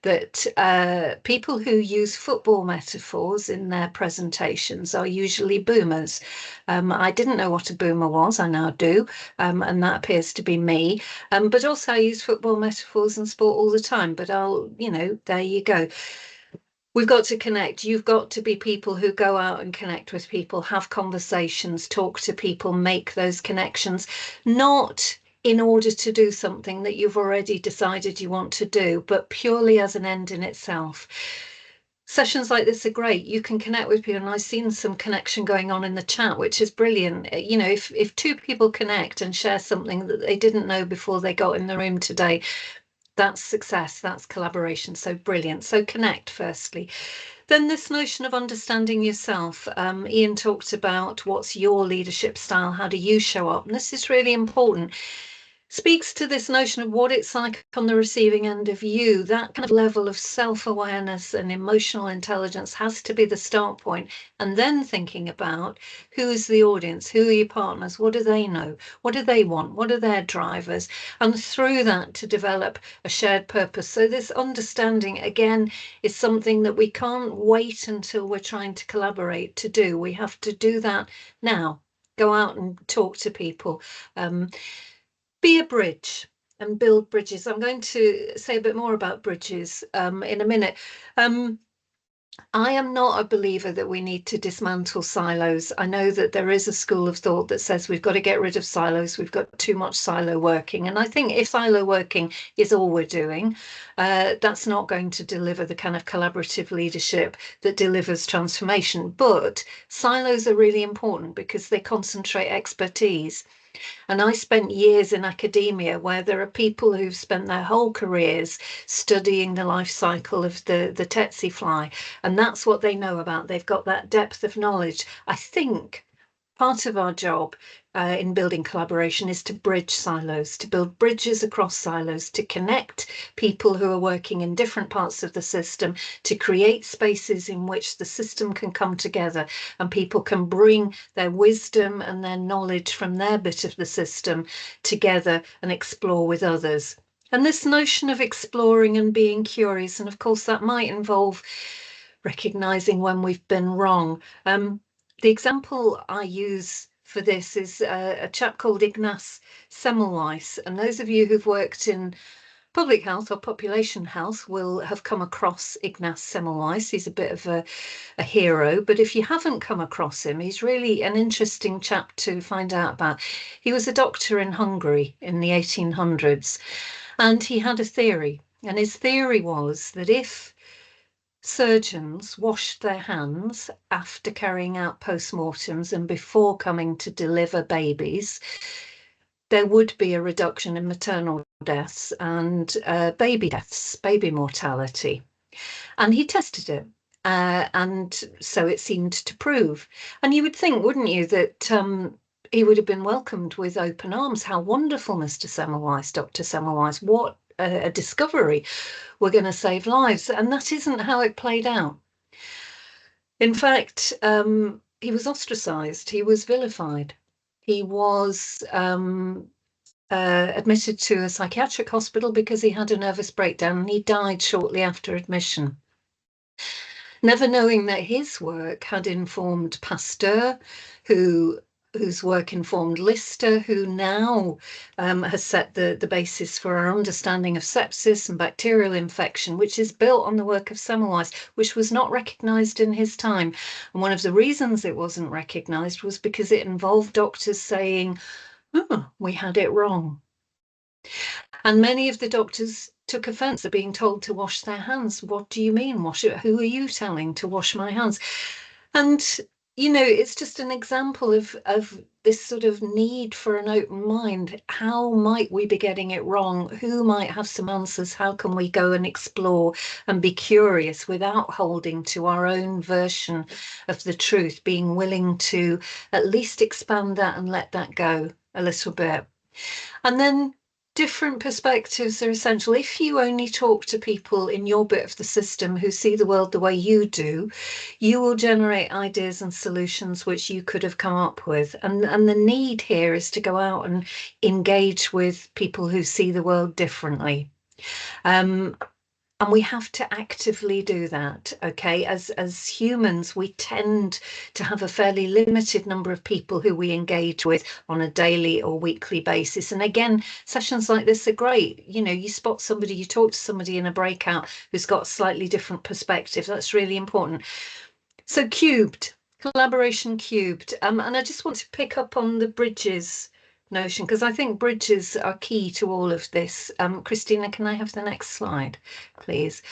that people who use football metaphors in their presentations are usually boomers. I didn't know what a boomer was, I now do, and that appears to be me. But also I use football metaphors in sport all the time, but there you go. We've got to connect. You've got to be people who go out and connect with people, have conversations, talk to people, make those connections, not in order to do something that you've already decided you want to do, but purely as an end in itself. Sessions like this are great. You can connect with people, and I've seen some connection going on in the chat, which is brilliant. You know, if two people connect and share something that they didn't know before they got in the room today, that's success, that's collaboration. So brilliant. So connect firstly. Then this notion of understanding yourself. Ian talked about what's your leadership style, how do you show up? And this is really important. Speaks to this notion of what it's like on the receiving end of you. That kind of level of self-awareness and emotional intelligence has to be the start point. And then thinking about who is the audience, who are your partners, what do they know, what do they want, what are their drivers, and through that to develop a shared purpose. So this understanding, again, is something that we can't wait until we're trying to collaborate to do. We have to do that now. Go out and talk to people. Be a bridge and build bridges. I'm going to say a bit more about bridges in a minute. I am not a believer that we need to dismantle silos. I know that there is a school of thought that says we've got to get rid of silos. We've got too much silo working. And I think if silo working is all we're doing, that's not going to deliver the kind of collaborative leadership that delivers transformation. But silos are really important because they concentrate expertise. And I spent years in academia where there are people who've spent their whole careers studying the life cycle of the tsetse fly. And that's what they know about. They've got that depth of knowledge. I think part of our job in building collaboration is to bridge silos, to build bridges across silos, to connect people who are working in different parts of the system, to create spaces in which the system can come together and people can bring their wisdom and their knowledge from their bit of the system together and explore with others. And this notion of exploring and being curious, and of course that might involve recognizing when we've been wrong. The example I use for this is a chap called Ignaz Semmelweis. And those of you who've worked in public health or population health will have come across Ignaz Semmelweis. He's a bit of a hero, but if you haven't come across him, he's really an interesting chap to find out about. He was a doctor in Hungary in the 1800s, and he had a theory. And his theory was that if surgeons washed their hands after carrying out postmortems and before coming to deliver babies, there would be a reduction in maternal deaths and baby deaths, baby mortality. And he tested it. And so it seemed to prove. And you would think, wouldn't you, that he would have been welcomed with open arms. How wonderful, Mr. Semmelweis, Dr. Semmelweis, what a discovery. We're going to save lives. And that isn't how it played out. In fact, he was ostracized, he was vilified. He was admitted to a psychiatric hospital because he had a nervous breakdown, and he died shortly after admission. Never knowing that his work had informed Pasteur, whose work informed Lister, who now has set the basis for our understanding of sepsis and bacterial infection, which is built on the work of Semmelweis, which was not recognised in his time. And one of the reasons it wasn't recognised was because it involved doctors saying, oh, we had it wrong. And many of the doctors took offence at being told to wash their hands. What do you mean, wash it? Who are you telling to wash my hands? And, you know, it's just an example of this sort of need for an open mind. How might we be getting it wrong? Who might have some answers? How can we go and explore and be curious without holding to our own version of the truth, being willing to at least expand that and let that go a little bit? And then different perspectives are essential. If you only talk to people in your bit of the system who see the world the way you do, you will generate ideas and solutions which you could have come up with. And the need here is to go out and engage with people who see the world differently. And we have to actively do that, okay? As humans, we tend to have a fairly limited number of people who we engage with on a daily or weekly basis. And again, sessions like this are great. You know, you spot somebody, you talk to somebody in a breakout who's got a slightly different perspective. That's really important. So cubed, collaboration cubed. And I just want to pick up on the bridges notion, because I think bridges are key to all of this. Christina, can I have the next slide, please?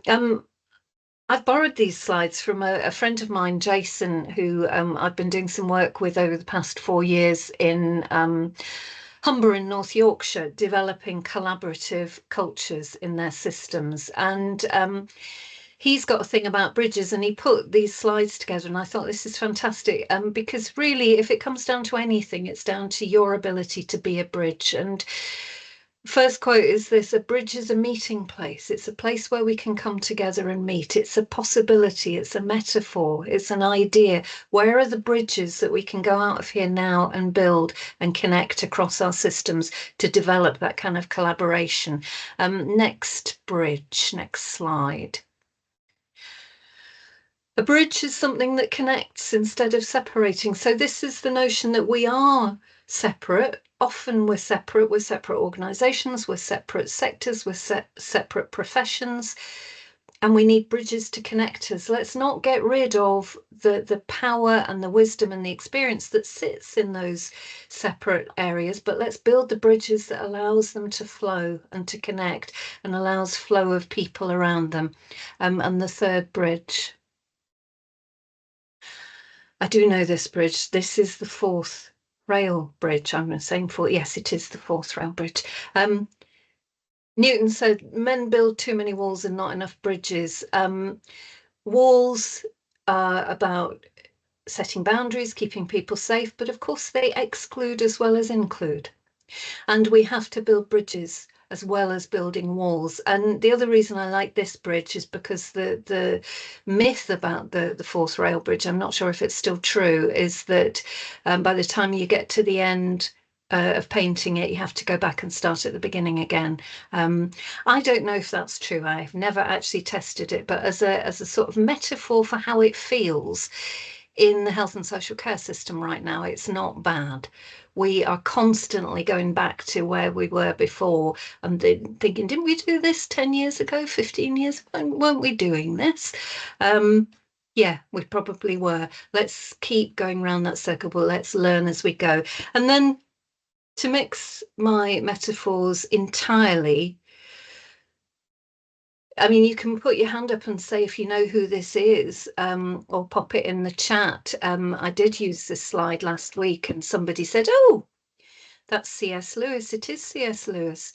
I've borrowed these slides from a friend of mine, Jason, who I've been doing some work with over the past 4 years in Humber in North Yorkshire, developing collaborative cultures in their systems. And he's got a thing about bridges, and he put these slides together, and I thought this is fantastic, because really, if it comes down to anything, it's down to your ability to be a bridge. And first quote is this: a bridge is a meeting place. It's a place where we can come together and meet. It's a possibility. It's a metaphor. It's an idea. Where are the bridges that we can go out of here now and build and connect across our systems to develop that kind of collaboration? Next bridge, next slide. A bridge is something that connects instead of separating. So this is the notion that we are separate. Often we're separate organisations, we're separate sectors, we're separate professions, and we need bridges to connect us. Let's not get rid of the power and the wisdom and the experience that sits in those separate areas, but let's build the bridges that allows them to flow and to connect and allows flow of people around them. And the third bridge. I do know this bridge. This is the fourth rail bridge. I'm saying fourth. Yes, it is the fourth rail bridge. Newton said, men build too many walls and not enough bridges. Walls are about setting boundaries, keeping people safe, but of course they exclude as well as include. And we have to build bridges as well as building walls. And the other reason I like this bridge is because the myth about the fourth rail bridge, I'm not sure if it's still true, is that by the time you get to the end of painting it, you have to go back and start at the beginning again. I don't know if that's true. I've never actually tested it, but as a sort of metaphor for how it feels in the health and social care system right now, it's not bad. We are constantly going back to where we were before and thinking, didn't we do this 10 years ago, 15 years ago? Weren't we doing this? Yeah, we probably were. Let's keep going around that circle, but let's learn as we go. And then to mix my metaphors entirely, I mean, you can put your hand up and say if you know who this is, or pop it in the chat. I did use this slide last week and somebody said, oh, that's C.S. Lewis. It is C.S. Lewis.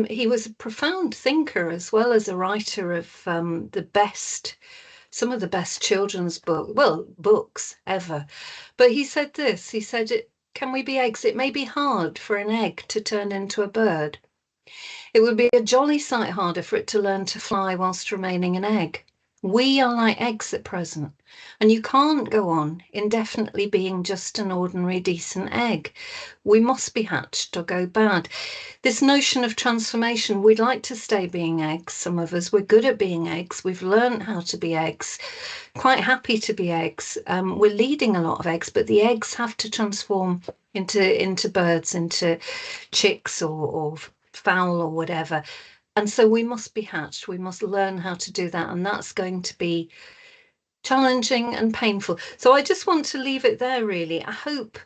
He was a profound thinker as well as a writer of some of the best children's books ever. But he said this, he said, Can we be eggs? It may be hard for an egg to turn into a bird. It would be a jolly sight harder for it to learn to fly whilst remaining an egg. We are like eggs at present, and you can't go on indefinitely being just an ordinary decent egg. We must be hatched or go bad. This notion of transformation, we'd like to stay being eggs. Some of us, we're good at being eggs. We've learned how to be eggs, quite happy to be eggs. We're leading a lot of eggs, but the eggs have to transform into birds, into chicks or fowl or whatever. And so we must be hatched. We must learn how to do that. And that's going to be challenging and painful. So I just want to leave it there, really. I hope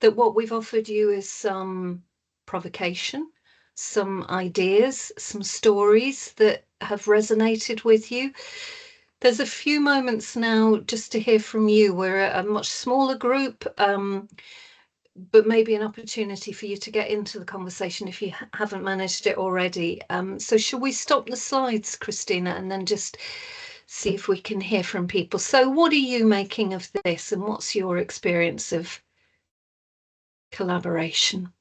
that what we've offered you is some provocation, some ideas, some stories that have resonated with you. There's a few moments now just to hear from you. We're a much smaller group, but maybe an opportunity for you to get into the conversation if you haven't managed it already. So shall we stop the slides, Christina, and then just see if we can hear from people? So what are you making of this, and what's your experience of collaboration?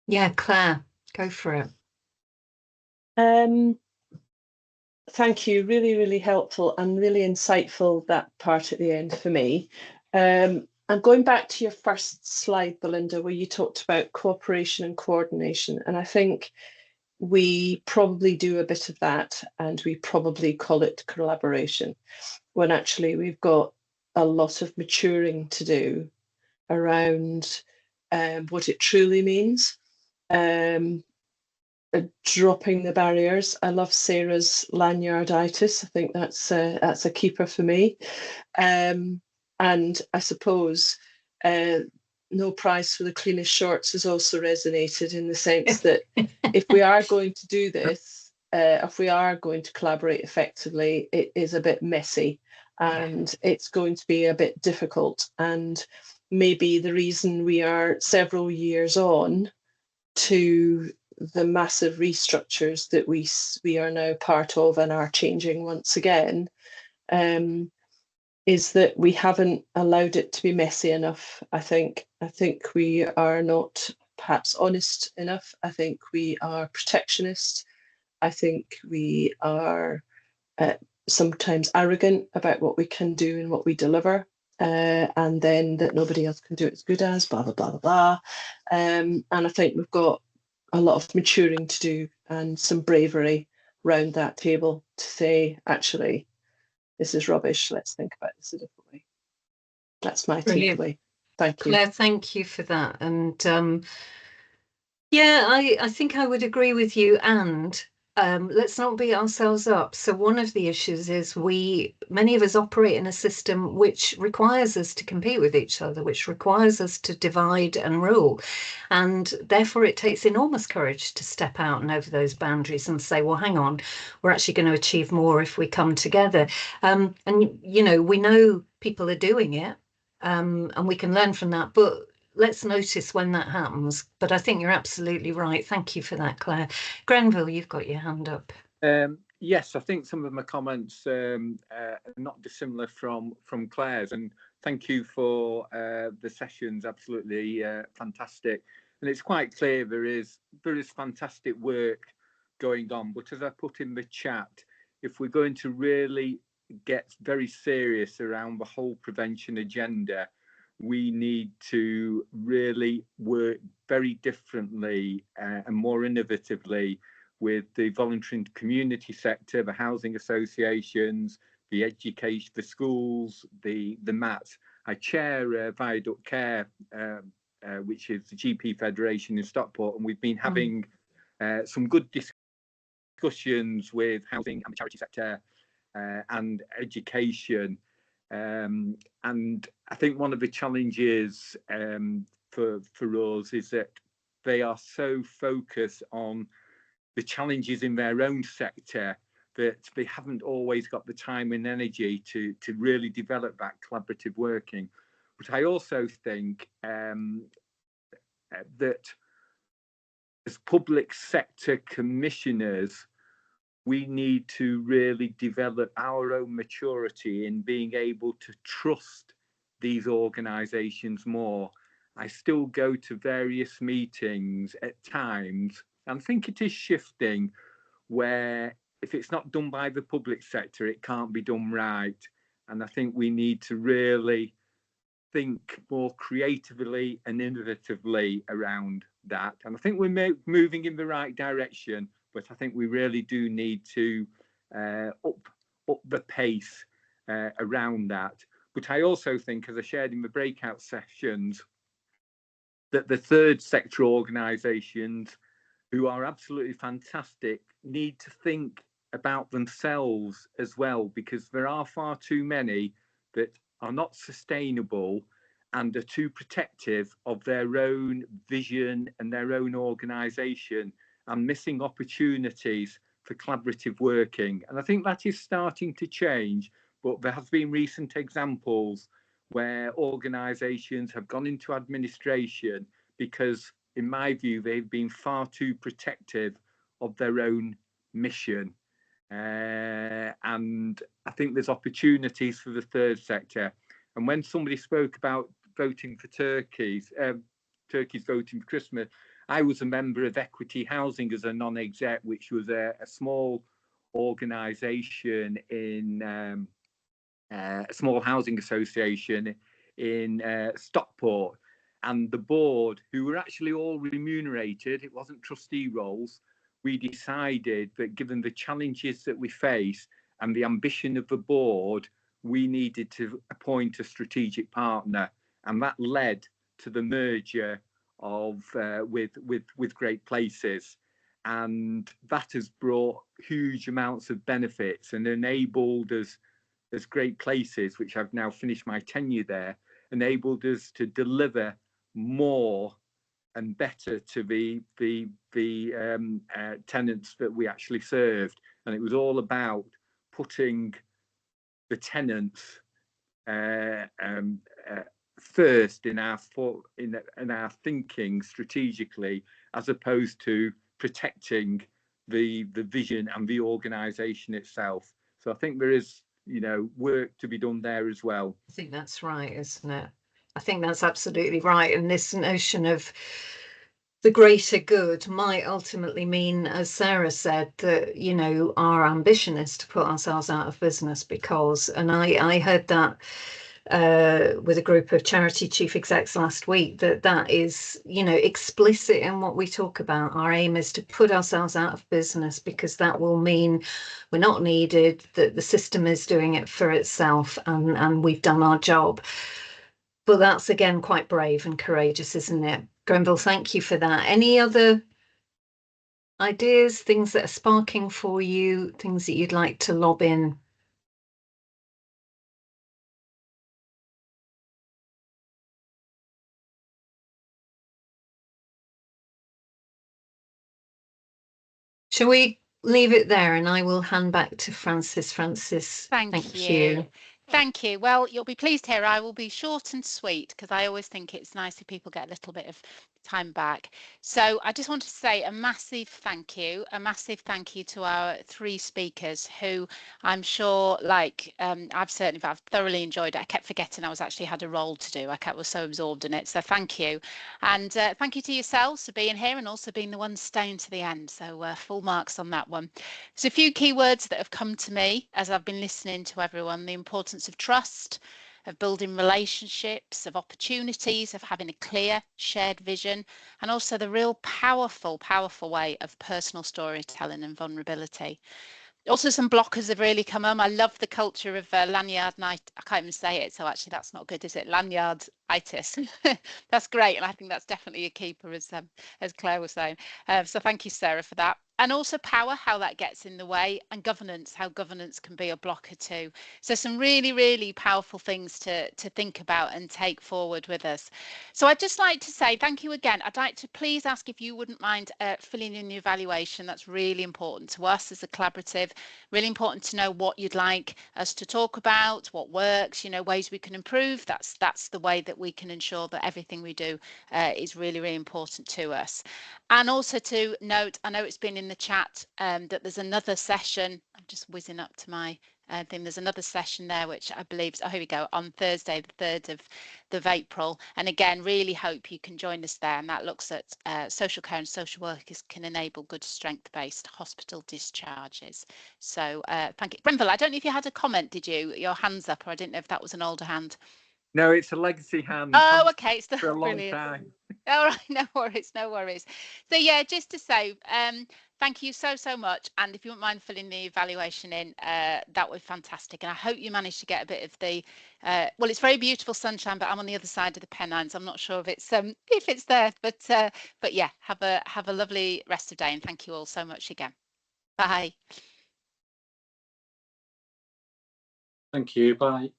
Yeah, Claire, go for it. Thank you. Really, really helpful and really insightful, that part at the end for me. I'm going back to your first slide, Belinda, where you talked about cooperation and coordination. And I think we probably do a bit of that, and we probably call it collaboration, when actually we've got a lot of maturing to do around what it truly means. Dropping the barriers. I love Sarah's lanyarditis. I think that's a keeper for me. And I suppose no prize for the cleanest shorts has also resonated, in the sense that if we are going to do this, if we are going to collaborate effectively, it is a bit messy, and it's going to be a bit difficult. And maybe the reason we are several years on to the massive restructures that we are now part of and are changing once again, is that we haven't allowed it to be messy enough. I think we are not perhaps honest enough. I think we are protectionist. I think we are sometimes arrogant about what we can do and what we deliver. And then that nobody else can do it as good as, blah, blah, blah, blah, blah. And I think we've got a lot of maturing to do and some bravery round that table to say, actually, this is rubbish. Let's think about this a different way. That's my takeaway. Thank you. Claire, thank you for that. And yeah, I think I would agree with you. And let's not beat ourselves up. So one of the issues is many of us operate in a system which requires us to compete with each other, which requires us to divide and rule. And therefore it takes enormous courage to step out and over those boundaries and say, well, hang on, we're actually going to achieve more if we come together. And, you know, we know people are doing it, and we can learn from that. But let's notice when that happens. But I think you're absolutely right. Thank you for that, Claire. Grenville, you've got your hand up. Yes, I think some of my comments are not dissimilar from Claire's, and thank you for the sessions. Absolutely fantastic, and it's quite clear there is fantastic work going on. But as I put in the chat, if we're going to really get very serious around the whole prevention agenda, we need to really work very differently and more innovatively with the voluntary and community sector, the housing associations, the education, the schools, the MATs. I chair Viaduct Care, which is the GP Federation in Stockport, and we've been having some good discussions with housing and the charity sector and education. And I think one of the challenges for us is that they are so focused on the challenges in their own sector that they haven't always got the time and energy to really develop that collaborative working. But I also think that as public sector commissioners, we need to really develop our own maturity in being able to trust these organisations more. I still go to various meetings at times, and I think it is shifting, where if it's not done by the public sector, it can't be done right. And I think we need to really think more creatively and innovatively around that. And I think we're moving in the right direction, but I think we really do need to up the pace around that. But I also think, as I shared in the breakout sessions, that the third sector organisations, who are absolutely fantastic, need to think about themselves as well, because there are far too many that are not sustainable and are too protective of their own vision and their own organisation, and missing opportunities for collaborative working. And I think that is starting to change, but there have been recent examples where organisations have gone into administration because, in my view, they've been far too protective of their own mission. And I think there's opportunities for the third sector. And when somebody spoke about voting for Turkey's voting for Christmas, I was a member of Equity Housing as a non-exec, which was a small organisation in a small housing association in Stockport. And the board, who were actually all remunerated, it wasn't trustee roles, we decided that given the challenges that we face and the ambition of the board, we needed to appoint a strategic partner. And that led to the merger of with Great Places. And that has brought huge amounts of benefits and enabled us as Great Places, which I've now finished my tenure there, enabled us to deliver more and better to the tenants that we actually served. And it was all about putting the tenants first in our thinking strategically, as opposed to protecting the vision and the organisation itself. So I think there is, work to be done there as well. I think that's right, isn't it? I think that's absolutely right. And this notion of the greater good might ultimately mean, as Sarah said, that, our ambition is to put ourselves out of business because, and I heard that with a group of charity chief execs last week, that is, explicit in what we talk about. Our aim is to put ourselves out of business because that will mean we're not needed, that the system is doing it for itself, and we've done our job. But that's, again, quite brave and courageous, isn't it? Grenville, thank you for that. Any other ideas, things that are sparking for you, things that you'd like to lob in? Shall we leave it there, and I will hand back to Frances. Frances, thank you. Thank you. Well, you'll be pleased to hear I will be short and sweet, because I always think it's nice if people get a little bit of time back. So I just wanted to say a massive thank you to our three speakers, who I'm sure, I've thoroughly enjoyed it. I kept forgetting I actually had a role to do. I was so absorbed in it. So thank you. And thank you to yourselves for being here and also being the ones staying to the end. So full marks on that one. There's a few key words that have come to me as I've been listening to everyone: the importance of trust, of building relationships, of opportunities, of having a clear shared vision, and also the real powerful way of personal storytelling and vulnerability. Also, some blockers have really come on. I love the culture of lanyard night. I can't even say it, so actually that's not good, is it? Lanyarditis. That's great, and I think that's definitely a keeper, as Claire was saying. So thank you, Sarah, for that. and also power, how that gets in the way, and governance, how governance can be a blocker too. So some really, really powerful things to think about and take forward with us. So I'd just like to say thank you again. I'd like to please ask if you wouldn't mind filling in the evaluation. That's really important to us as a collaborative, really important to know what you'd like us to talk about, what works, you know, ways we can improve. That's the way that we can ensure that everything we do is really, really important to us. And also to note, I know it's been in the chat that there's another session. I'm just whizzing up to my thing. There's another session there, which I believe, oh, here we go, on Thursday, the 3rd of April. And again, really hope you can join us there. And that looks at social care and social workers can enable good strength-based hospital discharges. So thank you. Grenville, I don't know if you had a comment, did you? Your hand's up, or I didn't know if that was an older hand. No, it's a legacy hand. Oh, okay. It's for a long brilliant. time. All right, no worries, no worries. So yeah, just to say thank you so much, and if you wouldn't mind filling the evaluation in, that would be fantastic. And I hope you managed to get a bit of the well, it's very beautiful sunshine, but I'm on the other side of the Pennines. I'm not sure if it's there, but yeah, have a lovely rest of the day, and thank you all so much again. Bye. Thank you. Bye.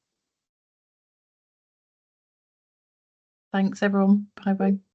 Thanks, everyone. Bye bye.